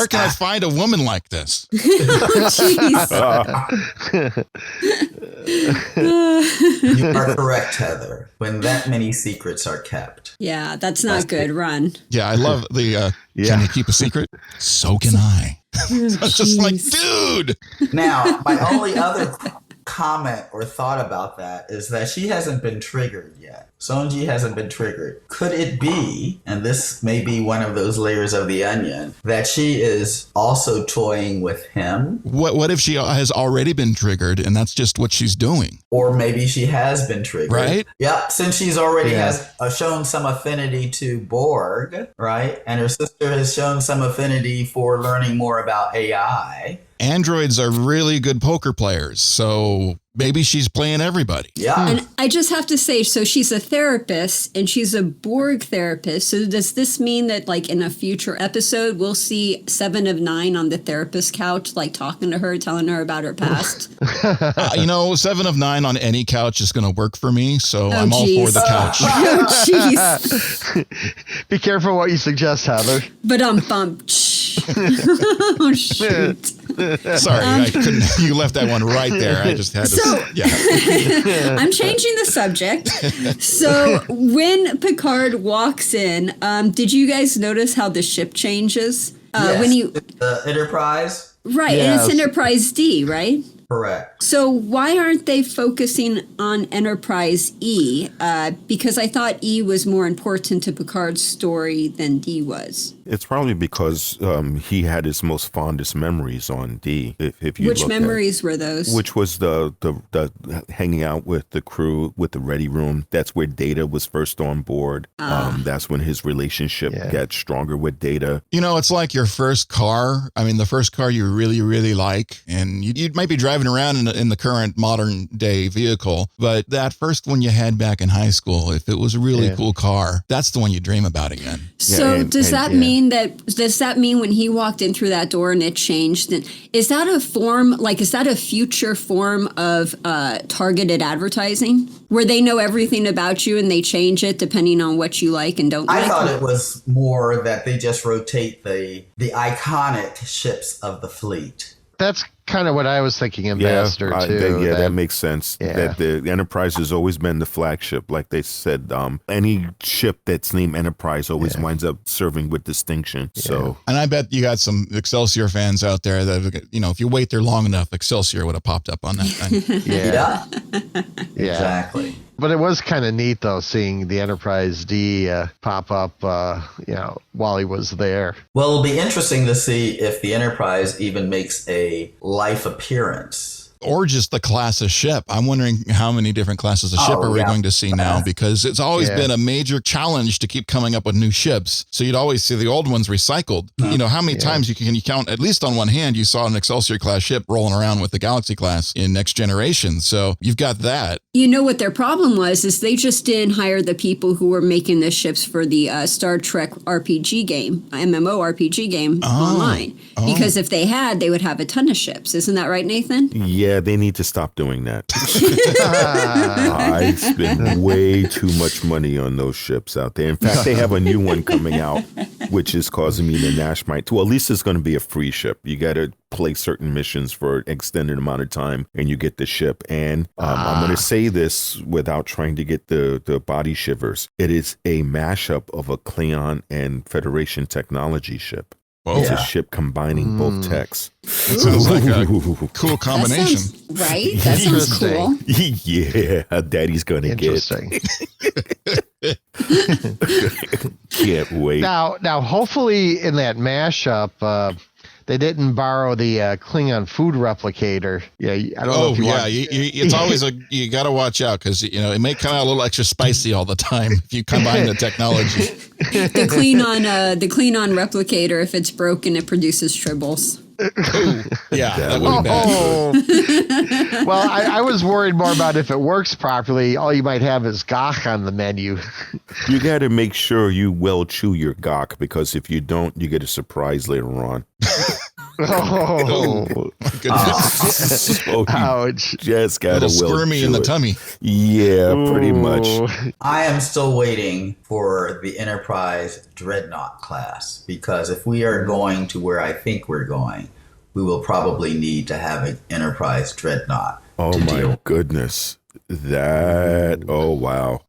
can I find a woman like this? You are correct, Heather. When that many secrets are kept. Yeah, that's not good. Run. Yeah, I love the, can you keep a secret? So can I. It's just like, dude. Now, my only other comment or thought about that is that she hasn't been triggered yet. Soji hasn't been triggered. Could it be, and this may be one of those layers of the onion, that she is also toying with him? What if she has already been triggered and that's just what she's doing? Or maybe she has been triggered. Right? Yep, since she's already has shown some affinity to Borg, right? And her sister has shown some affinity for learning more about AI. androids are really good poker players, so maybe she's playing everybody. Yeah. And I just have to say, so she's a therapist and she's a Borg therapist. So does this mean that like in a future episode, we'll see 7 of 9 on the therapist couch, like talking to her, telling her about her past? 7 of 9 on any couch is going to work for me. So I'm all for the couch. Oh, jeez. Be careful what you suggest, Heather. But oh, shoot. Sorry, I couldn't. You left that one right there. I just had to. I'm changing the subject. So when Picard walks in, did you guys notice how the ship changes? Yes, When the Enterprise. Right, Yes. and it's Enterprise D, right? Correct. So why aren't they focusing on Enterprise E? Because I thought E was more important to Picard's story than D was. It's probably because he had his most fondest memories on D. If you Which look memories were those? which was the hanging out with the crew with the ready room. That's where Data was first on board. That's when his relationship got stronger with Data. It's like your first car. I mean, the first car you really, really like, and you might be driving around in the current modern day vehicle, but that first one you had back in high school, if it was a really cool car, that's the one you dream about again. So does that mean when he walked in through that door and it changed, is that a future form of targeted advertising where they know everything about you and they change it depending on what you like and don't like? I thought it was more that they just rotate the iconic ships of the fleet. That's kind of what I was thinking, Ambassador, too. That makes sense. Yeah. That the Enterprise has always been the flagship. Like they said, any ship that's named Enterprise always winds up serving with distinction. Yeah. So, and I bet you got some Excelsior fans out there that, if you wait there long enough, Excelsior would have popped up on that thing. Yeah. Exactly. But it was kind of neat, though, seeing the Enterprise D pop up, while he was there. Well, it'll be interesting to see if the Enterprise even makes a life appearance. Or just the class of ship. I'm wondering how many different classes of ship are we going to see now, because it's always been a major challenge to keep coming up with new ships. So you'd always see the old ones recycled. How many times can you count, at least on one hand, you saw an Excelsior class ship rolling around with the Galaxy class in Next Generation. So you've got that. What their problem was is they just didn't hire the people who were making the ships for the Star Trek RPG game, MMORPG game online. Because if they had, they would have a ton of ships. Isn't that right, Nathan? Yeah, they need to stop doing that. I spend way too much money on those ships out there. In fact, they have a new one coming out, which is causing me to gnash my... Well, at least it's going to be a free ship. You got to play certain missions for an extended amount of time, and you get the ship. And I'm going to say this without trying to get the body shivers. It is a mashup of a Klingon and Federation technology ship. Whoa. It's a ship combining both techs. That sounds like a cool combination. That sounds cool. Yeah, Daddy's going to get. Can't wait. Now, hopefully in that mashup, they didn't borrow the Klingon food replicator. Yeah, I don't know if you want... it's always you got to watch out, because it may come out a little extra spicy all the time if you combine the technology. The Klingon replicator, if it's broken, it produces tribbles. That would be bad. Well, I was worried more about if it works properly, all you might have is gach on the menu. You got to make sure you well chew your gach, because if you don't, you get a surprise later on. Oh, my goodness. So ouch. Just got a to little squirmy in the tummy. Yeah, pretty much. I am still waiting for the Enterprise Dreadnought class, because if we are going to where I think we're going, we will probably need to have an Enterprise Dreadnought. Oh my goodness. Wow.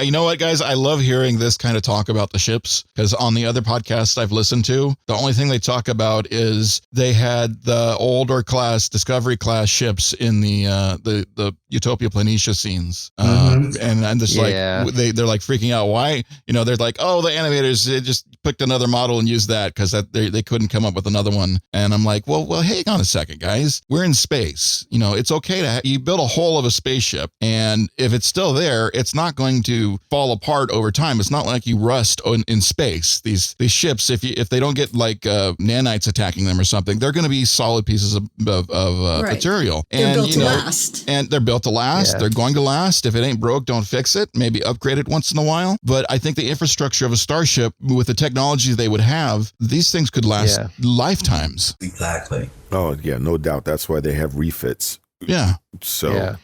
You know what, guys? I love hearing this kind of talk about the ships, because on the other podcasts I've listened to, the only thing they talk about is they had the older class, Discovery class ships in the Utopia Planitia scenes. And I'm just like, they're like freaking out. Why? They're like, oh, the animators, they just picked another model and used that because they couldn't come up with another one. And I'm like, well, hang on a second, guys. We're in space. It's okay you build a hull of a spaceship ship. And if it's still there, it's not going to fall apart over time. It's not like you rust in space. These ships, if they don't get like nanites attacking them or something, they're going to be solid pieces of material. They're built to last. And they're built to last. Yeah. They're going to last. If it ain't broke, don't fix it. Maybe upgrade it once in a while. But I think the infrastructure of a starship with the technology they would have, these things could last lifetimes. Exactly. Oh, yeah, no doubt. That's why they have refits. Yeah. So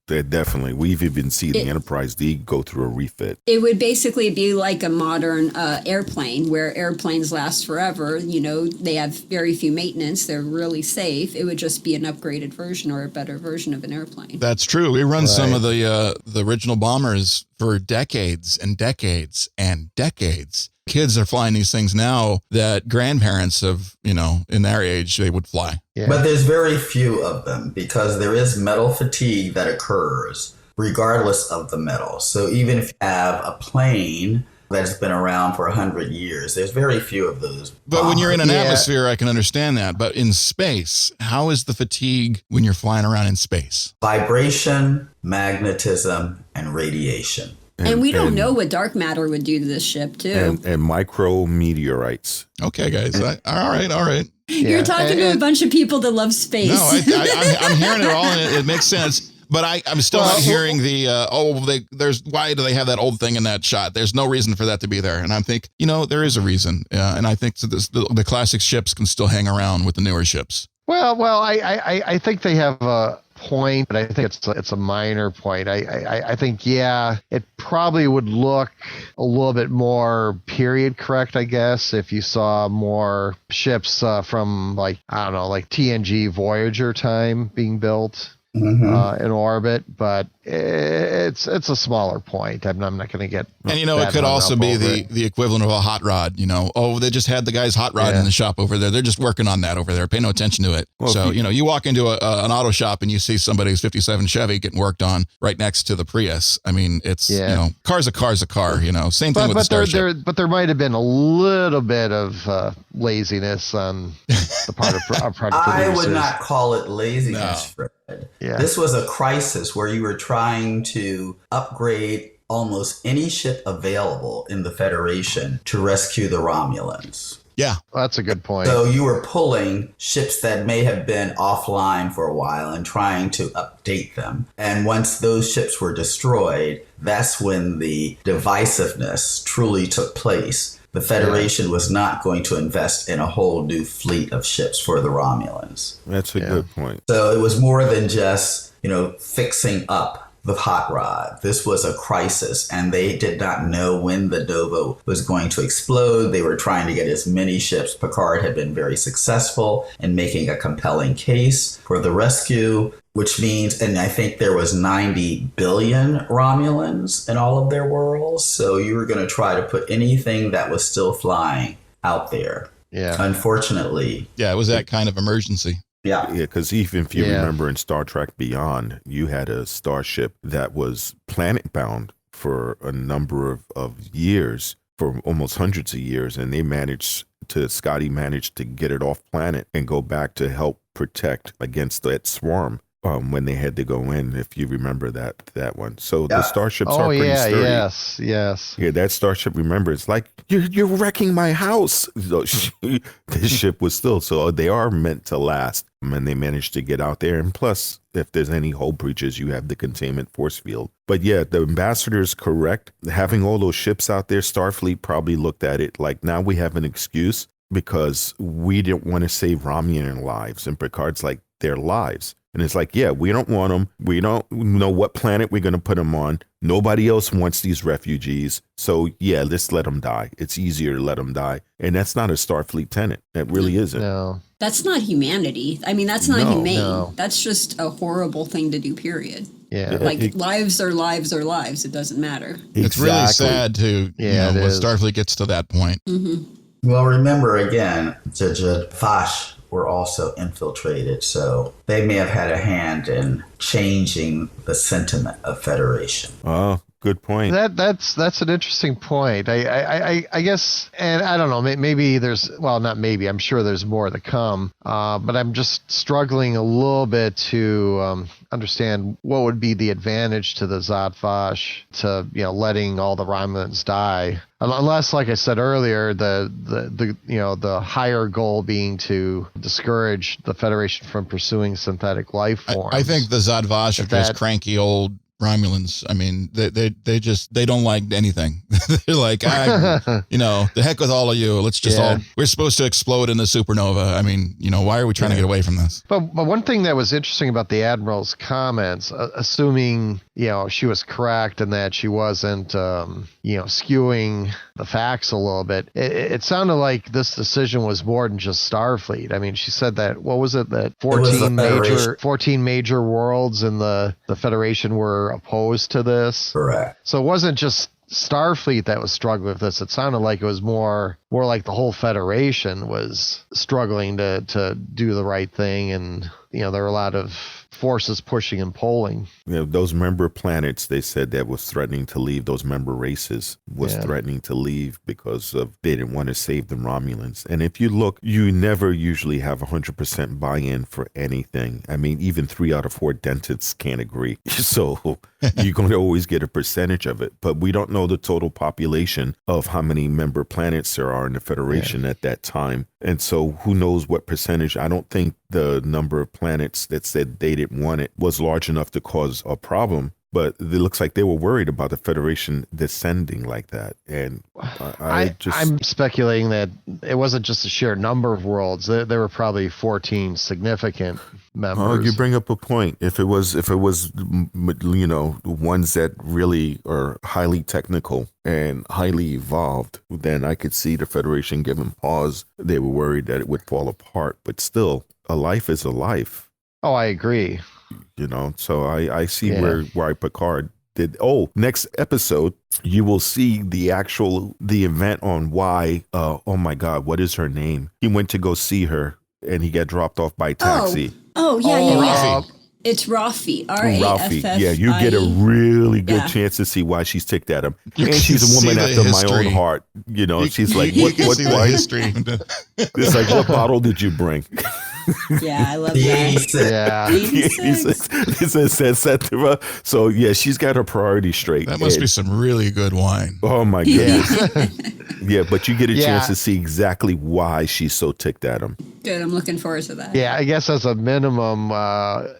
they're definitely, we've even seen the Enterprise D go through a refit. It would basically be like a modern airplane, where airplanes last forever. You know, they have very few maintenance. They're really safe. It would just be an upgraded version or a better version of an airplane. That's true. We run some of the original bombers for decades and decades and decades. Kids are flying these things now that grandparents of, in their age, they would fly. Yeah. But there's very few of them because there is metal fatigue that occurs regardless of the metal. So even if you have a plane that's been around for 100 years, there's very few of those. But when you're in an atmosphere, I can understand that. But in space, how is the fatigue when you're flying around in space? Vibration, magnetism, and radiation. And we don't know what dark matter would do to this ship, too. And micro meteorites. Okay, guys. All right. Yeah. You're talking to a bunch of people that love space. No, I'm hearing it all, and it makes sense. But I'm still not hearing the, why do they have that old thing in that shot? There's no reason for that to be there. And I think, there is a reason. And I think the classic ships can still hang around with the newer ships. Well, I think they have a point, but I think it's a minor point. I think, it probably would look a little bit more period correct, I guess, if you saw more ships from like TNG Voyager time being built. In orbit, but it's a smaller point. I'm not going to get. And it could also be the equivalent of a hot rod. They just had the guy's hot rod in the shop over there. They're just working on that over there. Pay no attention to it. Well, so you walk into an auto shop and you see somebody's '57 Chevy getting worked on right next to the Prius. I mean, it's car's a car. Same thing with the Starship. But there might have been a little bit of laziness on the part of product I producers. would not call it laziness, Fred. Yeah. This was a crisis where you were trying to upgrade almost any ship available in the Federation to rescue the Romulans. Yeah. Well, that's a good point. So you were pulling ships that may have been offline for a while and trying to update them. And once those ships were destroyed, that's when the divisiveness truly took place. The Federation was not going to invest in a whole new fleet of ships for the Romulans. That's a good point. So it was more than just, fixing up the hot rod. This was a crisis, and they did not know when the Nova was going to explode. They were trying to get as many ships. Picard had been very successful in making a compelling case for the rescue, which means, and I think there was 90 billion Romulans in all of their worlds. So you were going to try to put anything that was still flying out there. Yeah. Unfortunately. Yeah, it was that kind of emergency. Yeah. Yeah, because even if you remember in Star Trek Beyond, you had a starship that was planet-bound for a number of years, for almost hundreds of years, and Scotty managed to get it off planet and go back to help protect against that swarm. When they had to go in, if you remember that one. So the starships are pretty sturdy. Yes. Yeah, that starship, remember, it's like, you're wrecking my house. So this ship was still, so they are meant to last. And they managed to get out there. And plus, if there's any hull breaches, you have the containment force field. But yeah, the ambassador is correct. Having all those ships out there, Starfleet probably looked at it like, now we have an excuse because we didn't want to save Romulan lives. And Picard's like, their lives. And it's like, we don't want them. We don't know what planet we're going to put them on. Nobody else wants these refugees. So, let's let them die. It's easier to let them die. And that's not a Starfleet tenet. That really isn't. No. That's not humanity. I mean, that's not humane. No. That's just a horrible thing to do, period. Yeah. Lives are lives are lives. It doesn't matter. Exactly. It's really sad to, when Starfleet gets to that point. Mm-hmm. Well, remember again, Zhatt Vash were also infiltrated, so they may have had a hand in changing the sentiment of Federation. Oh, good point. That's an interesting point. I guess, and I don't know, maybe there's, well, not maybe, I'm sure there's more to come, but I'm just struggling a little bit to understand what would be the advantage to the Zhatt Vash to, letting all the Romulans die. Unless, like I said earlier, the higher goal being to discourage the Federation from pursuing synthetic life forms. I think the Zhatt Vash are just cranky old Romulans. I mean, they don't like anything. They're like, the heck with all of you. Let's just we're supposed to explode in a supernova. I mean, why are we trying to get away from this? But one thing that was interesting about the Admiral's comments, assuming, she was correct and that she wasn't, skewing the facts a little bit, it sounded like this decision was more than just Starfleet. I mean, she said that, what was it, that 14 major worlds in the Federation were opposed to this. Correct. So it wasn't just Starfleet that was struggling with this. It sounded like it was more like the whole Federation was struggling to do the right thing, and there were a lot of forces pushing and pulling. Those member planets, they said that was threatening to leave. Those member races was threatening to leave because they didn't want to save the Romulans. And if you look, you never usually have 100% buy-in for anything. I mean, even 3 out of 4 dentists can't agree. So you're going to always get a percentage of it. But we don't know the total population of how many member planets there are in the Federation at that time. And so who knows what percentage. I don't think the number of planets that said they didn't want it was large enough to cause a problem. But it looks like they were worried about the Federation descending like that. And I'm speculating that it wasn't just the sheer number of worlds. There were probably 14 significant members. Oh, you bring up a point. If it was, ones that really are highly technical and highly evolved, then I could see the Federation giving pause. They were worried that it would fall apart. But still, a life is a life. Oh, I agree. So I see why Picard did. Oh, next episode, you will see the event on why, oh my God, what is her name? He went to go see her and he got dropped off by taxi. Raffi. It's Raffi. Raffi. Yeah, you get a really good chance to see why she's ticked at him. And she's a woman after my own heart. She's like, why? History. It's like, what bottle did you bring? Yeah, I love that. 86. It says that to her. So, yeah, she's got her priorities straight. That must be some really good wine. Oh, my goodness. Yeah, but you get a chance to see exactly why she's so ticked at him. Good, I'm looking forward to that. Yeah, I guess as a minimum,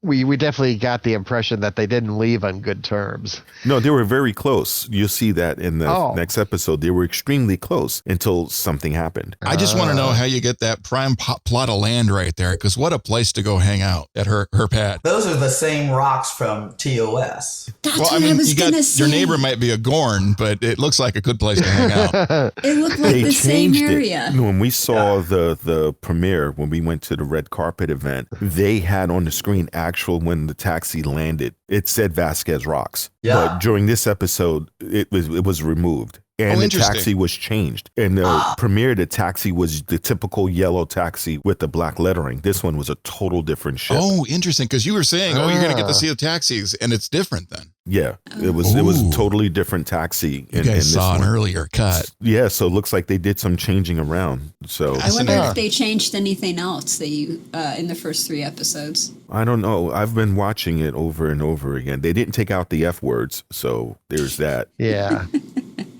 we definitely got the impression that they didn't leave on good terms. No, they were very close. You'll see that in the next episode. They were extremely close until something happened. I just want to know how you get that prime plot of land right there, because what a place to go hang out at her pad. Those are the same rocks from TOS. That's what I was going to say. Your neighbor might be a Gorn, but it looks like a good place to hang out. It looked like the same area. When we saw the premiere, when we went to the red carpet event, they had on the screen when the taxi landed, it said Vasquez Rocks. Yeah. But during this episode, it was removed. And the taxi was changed. In the premiere, the taxi was the typical yellow taxi with the black lettering. This one was a total different ship. Oh, interesting. Because you were saying, you're going to get to see the taxis, and it's different then. Yeah, it was a totally different taxi. You guys saw an earlier cut. Yeah, so it looks like they did some changing around. So I wonder if they changed anything else in the first 3 episodes. I don't know. I've been watching it over and over again. They didn't take out the F words, so there's that. Yeah.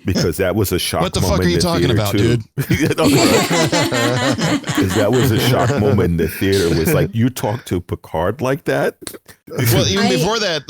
Because that was a shock moment. What the fuck are you talking about, dude? Because that was a shock moment in the theater. It was like, you talk to Picard like that? Well, even before that,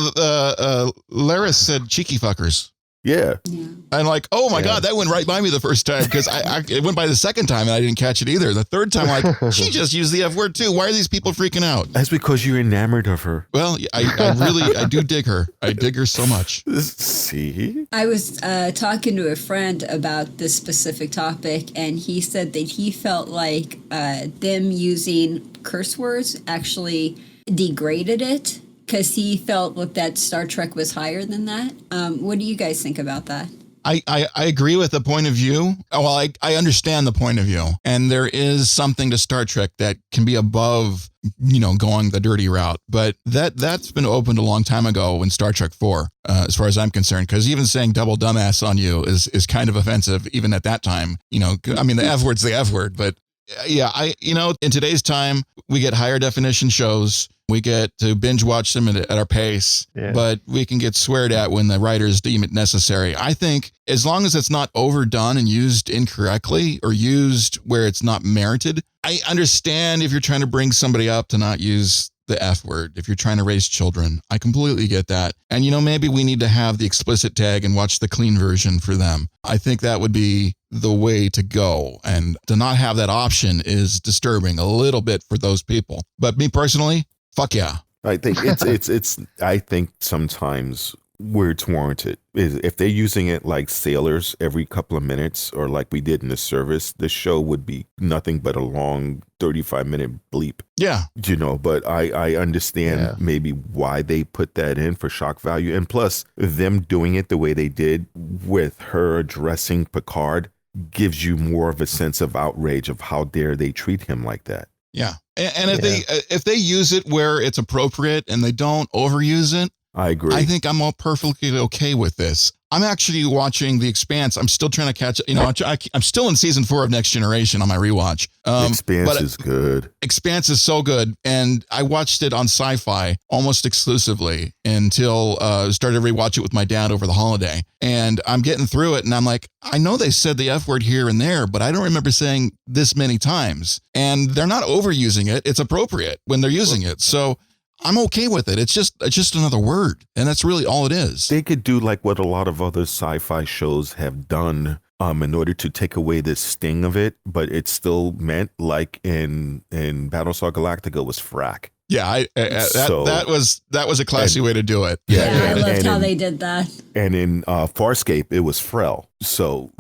Laris said cheeky fuckers. Yeah. And like, oh my God, that went right by me the first time, because it went by the second time and I didn't catch it either. The third time, like, she just used the F word too. Why are these people freaking out? That's because you're enamored of her. Well, I do dig her. I dig her so much. See? I was talking to a friend about this specific topic, and he said that he felt like them using curse words actually degraded it, because he felt that Star Trek was higher than that. What do you guys think about that? I agree with the point of view. Well, I understand the point of view. And there is something to Star Trek that can be above, going the dirty route. But that's been opened a long time ago in Star Trek 4, as far as I'm concerned. Because even saying double dumbass on you is kind of offensive, even at that time. I mean, the F word's the F word. But yeah, in today's time, we get higher definition shows. We get to binge watch them at our pace, but we can get sweared at when the writers deem it necessary. I think as long as it's not overdone and used incorrectly or used where it's not merited, I understand if you're trying to bring somebody up to not use the F word, if you're trying to raise children. I completely get that. And, maybe we need to have the explicit tag and watch the clean version for them. I think that would be the way to go. And to not have that option is disturbing a little bit for those people. But me personally, fuck yeah. I think it's I think sometimes where it's warranted is if they're using it like sailors every couple of minutes or like we did in the service, the show would be nothing but a long 35-minute bleep. Yeah. But I understand maybe why they put that in for shock value. And plus them doing it the way they did with her addressing Picard gives you more of a sense of outrage of how dare they treat him like that. Yeah. And if they use it where it's appropriate and they don't overuse it, I agree. I think I'm all perfectly okay with this. I'm actually watching The Expanse. I'm still trying to catch, I'm still in season 4 of Next Generation on my rewatch. Expanse is good. Expanse is so good. And I watched it on Sci-Fi almost exclusively until started to rewatch it with my dad over the holiday. And I'm getting through it and I'm like, I know they said the F word here and there, but I don't remember saying this many times. And they're not overusing it. It's appropriate when they're using it. So I'm okay with it. It's just another word. And that's really all it is. They could do like what a lot of other sci-fi shows have done in order to take away the sting of it, but it's still meant like in Battlestar Galactica was frack. Yeah, that was a classy way to do it. Yeah, I loved how they did that. And in Farscape, it was Frel. So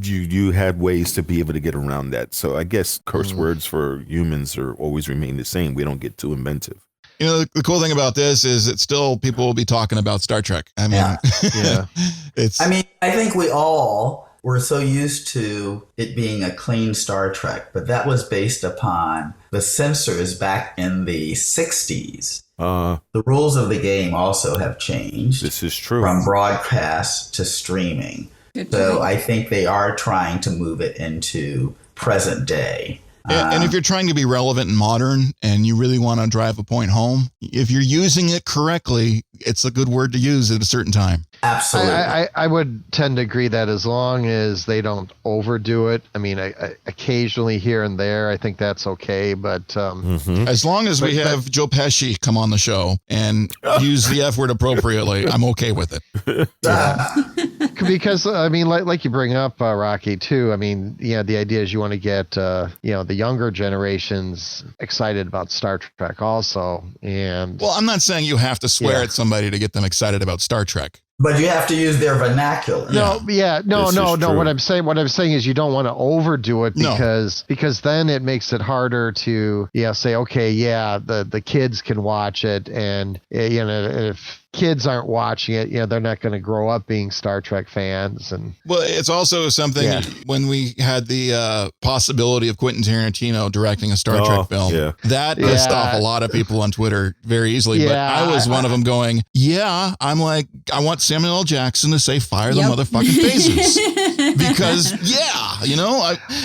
you had ways to be able to get around that. So I guess curse words for humans are always remain the same. We don't get too inventive. The cool thing about this is that still people will be talking about Star Trek. I mean, I think we all were so used to it being a clean Star Trek, but that was based upon the censors back in the 60s. The rules of the game also have changed. This is true. From broadcast to streaming. So I think they are trying to move it into present day. And if you're trying to be relevant and modern and you really want to drive a point home, if you're using it correctly, it's a good word to use at a certain time. Absolutely. I would tend to agree that as long as they don't overdo it. I mean, I occasionally here and there, I think that's okay. But as long as we have Joe Pesci come on the show and use the F word appropriately, I'm okay with it. Because, I mean, like you bring up, Rocky, too. I mean, the idea is you want to get, the younger generations excited about Star Trek also. And well, I'm not saying you have to swear at somebody to get them excited about Star Trek. But you have to use their vernacular. No. What I'm saying is you don't want to overdo it because then it makes it harder to say, okay, the kids can watch it, and if kids aren't watching it, they're not going to grow up being Star Trek fans. And well, it's also something when we had the possibility of Quentin Tarantino directing a Star Trek film, that pissed off a lot of people on Twitter very easily. But I was one of them going, I'm like, I want Samuel L. Jackson to say fire the motherfucking phasers. Because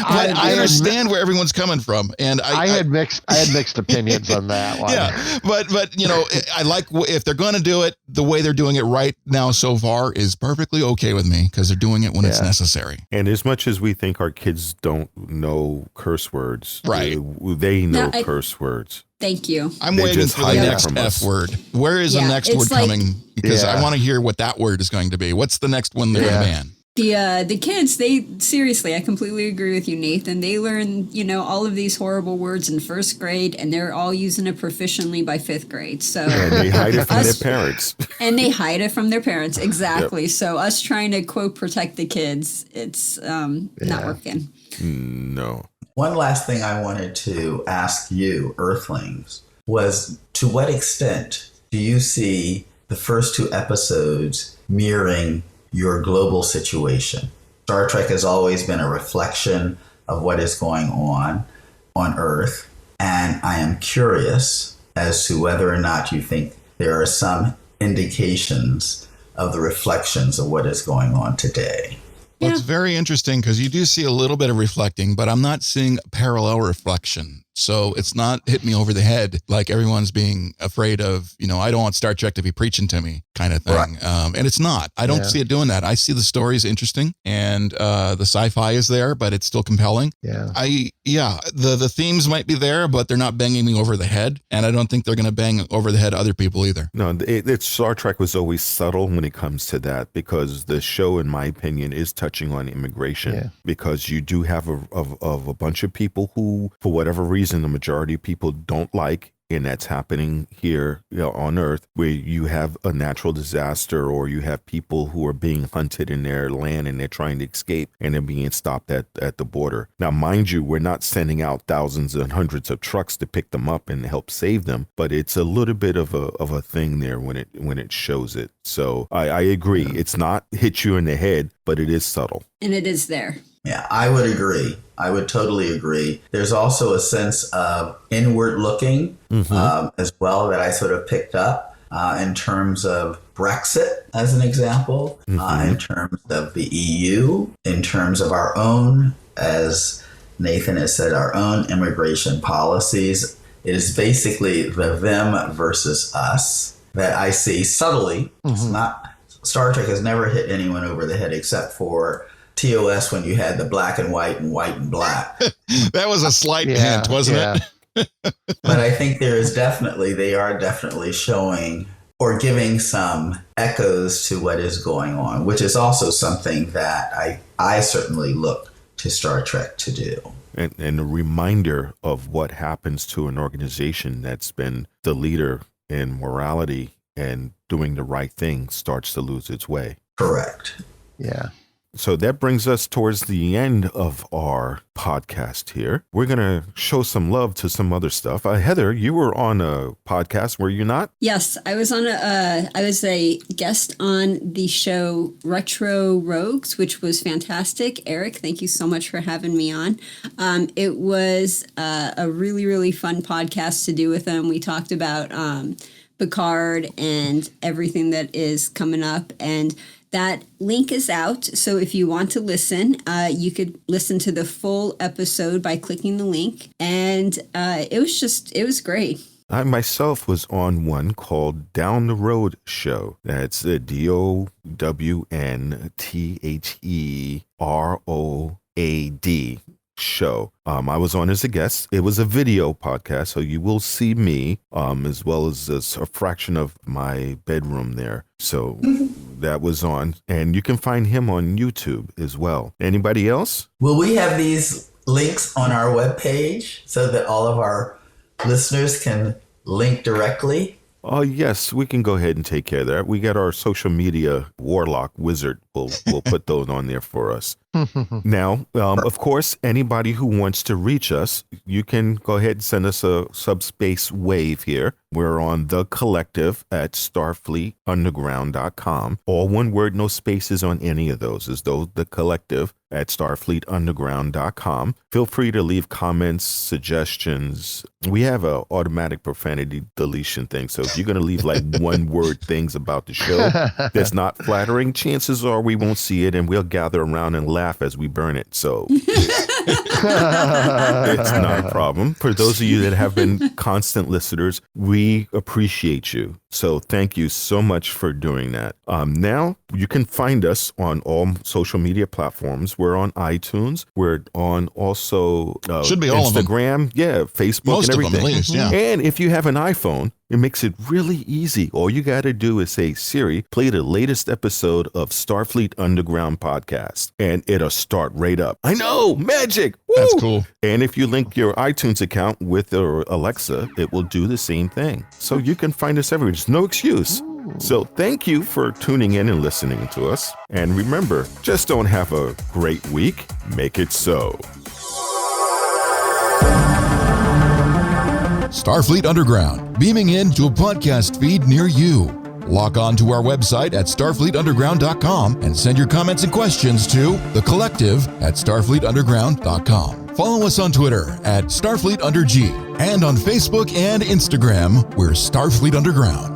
I understand where everyone's coming from, and I had mixed opinions on that one. Yeah, but I like if they're going to do it, the way they're doing it right now so far is perfectly okay with me because they're doing it when it's necessary. And as much as we think our kids don't know curse words, right? They know curse words. Thank you. I'm waiting for the next F word. Where is the next word coming? Because I want to hear what that word is going to be. What's the next one they're going to ban? The kids, I completely agree with you, Nathan. They learn, all of these horrible words in first grade, and they're all using it proficiently by fifth grade. So and they hide it from their parents. And they hide it from their parents, exactly. Yep. So us trying to quote protect the kids, it's not working. No. One last thing I wanted to ask you, Earthlings, was to what extent do you see the first two episodes mirroring your global situation. Star Trek has always been a reflection of what is going on Earth, and I am curious as to whether or not you think there are some indications of the reflections of what is going on today. Well, it's very interesting because you do see a little bit of reflecting, but I'm not seeing parallel reflection. So it's not hit me over the head like everyone's being afraid of, I don't want Star Trek to be preaching to me kind of thing. Right. And it's not. I don't see it doing that. I see the stories interesting and the sci-fi is there, but it's still compelling. The themes might be there, but they're not banging me over the head. And I don't think they're going to bang over the head other people either. No, Star Trek was always subtle when it comes to that because the show, in my opinion, is touching on immigration because you do have a bunch of people who, for whatever reason, the majority of people don't like, and that's happening here on Earth, where you have a natural disaster or you have people who are being hunted in their land and they're trying to escape and they're being stopped at the border. Now, mind you, we're not sending out thousands and hundreds of trucks to pick them up and help save them, but it's a little bit of a thing there when it shows it. So I agree. It's not hit you in the head, but it is subtle. And it is there. Yeah, I would agree. I would totally agree. There's also a sense of inward looking as well that I sort of picked up in terms of Brexit, as an example, in terms of the EU, in terms of our own, as Nathan has said, our own immigration policies. It is basically the them versus us that I see subtly. It's not, Star Trek has never hit anyone over the head except for TOS when you had the black and white and black. That was a slight hint, wasn't it? But I think they are definitely showing or giving some echoes to what is going on, which is also something that I certainly look to Star Trek to do. And a reminder of what happens to an organization that's been the leader in morality and doing the right thing starts to lose its way. Correct. Yeah. So that brings us towards the end of our podcast here. We're going to show some love to some other stuff. Heather, you were on a podcast, were you not? Yes, I was I was a guest on the show Retro Rogues, which was fantastic. Eric, thank you so much for having me on. It was a really, really fun podcast to do with them. We talked about Picard and everything that is coming up, and that link is out, so if you want to listen, you could listen to the full episode by clicking the link, and it was great. I myself was on one called Down the Road Show. That's a DOWNTHEROAD show. I was on as a guest. It was a video podcast, so you will see me as well as a fraction of my bedroom there. So that was on, and you can find him on YouTube as well. Anybody else? Will we have these links on our webpage so that all of our listeners can link directly? Oh, yes, we can go ahead and take care of that. We got our social media warlock wizard. We'll put those on there for us. Now, of course, anybody who wants to reach us, you can go ahead and send us a subspace wave here. We're on The Collective at starfleetunderground.com. All one word, no spaces on any of those, as though The Collective at starfleetunderground.com. Feel free to leave comments, suggestions. We have a automatic profanity deletion thing, so if you're going to leave like one word things about the show that's not flattering, chances are we won't see it, and we'll gather around and laugh as we burn it. So it's not a problem. For those of you that have been constant listeners, we appreciate you. So thank you so much for doing that. Now you can find us on all social media platforms. We're on iTunes. We're on also should be all Instagram, Facebook, most and everything. Of them, at least, yeah. And if you have an iPhone, it makes it really easy. All you got to do is say, Siri, play the latest episode of Starfleet Underground podcast, and it'll start right up. I know, magic. Woo! That's cool. And if you link your iTunes account with Alexa, it will do the same thing. So you can find us everywhere. There's no excuse. So thank you for tuning in and listening to us. And remember, just don't have a great week. Make it so. Starfleet Underground, beaming into a podcast feed near you. Log on to our website at starfleetunderground.com and send your comments and questions to thecollective@starfleetunderground.com. Follow us on Twitter at StarfleetUnderG and on Facebook and Instagram, we're Starfleet Underground.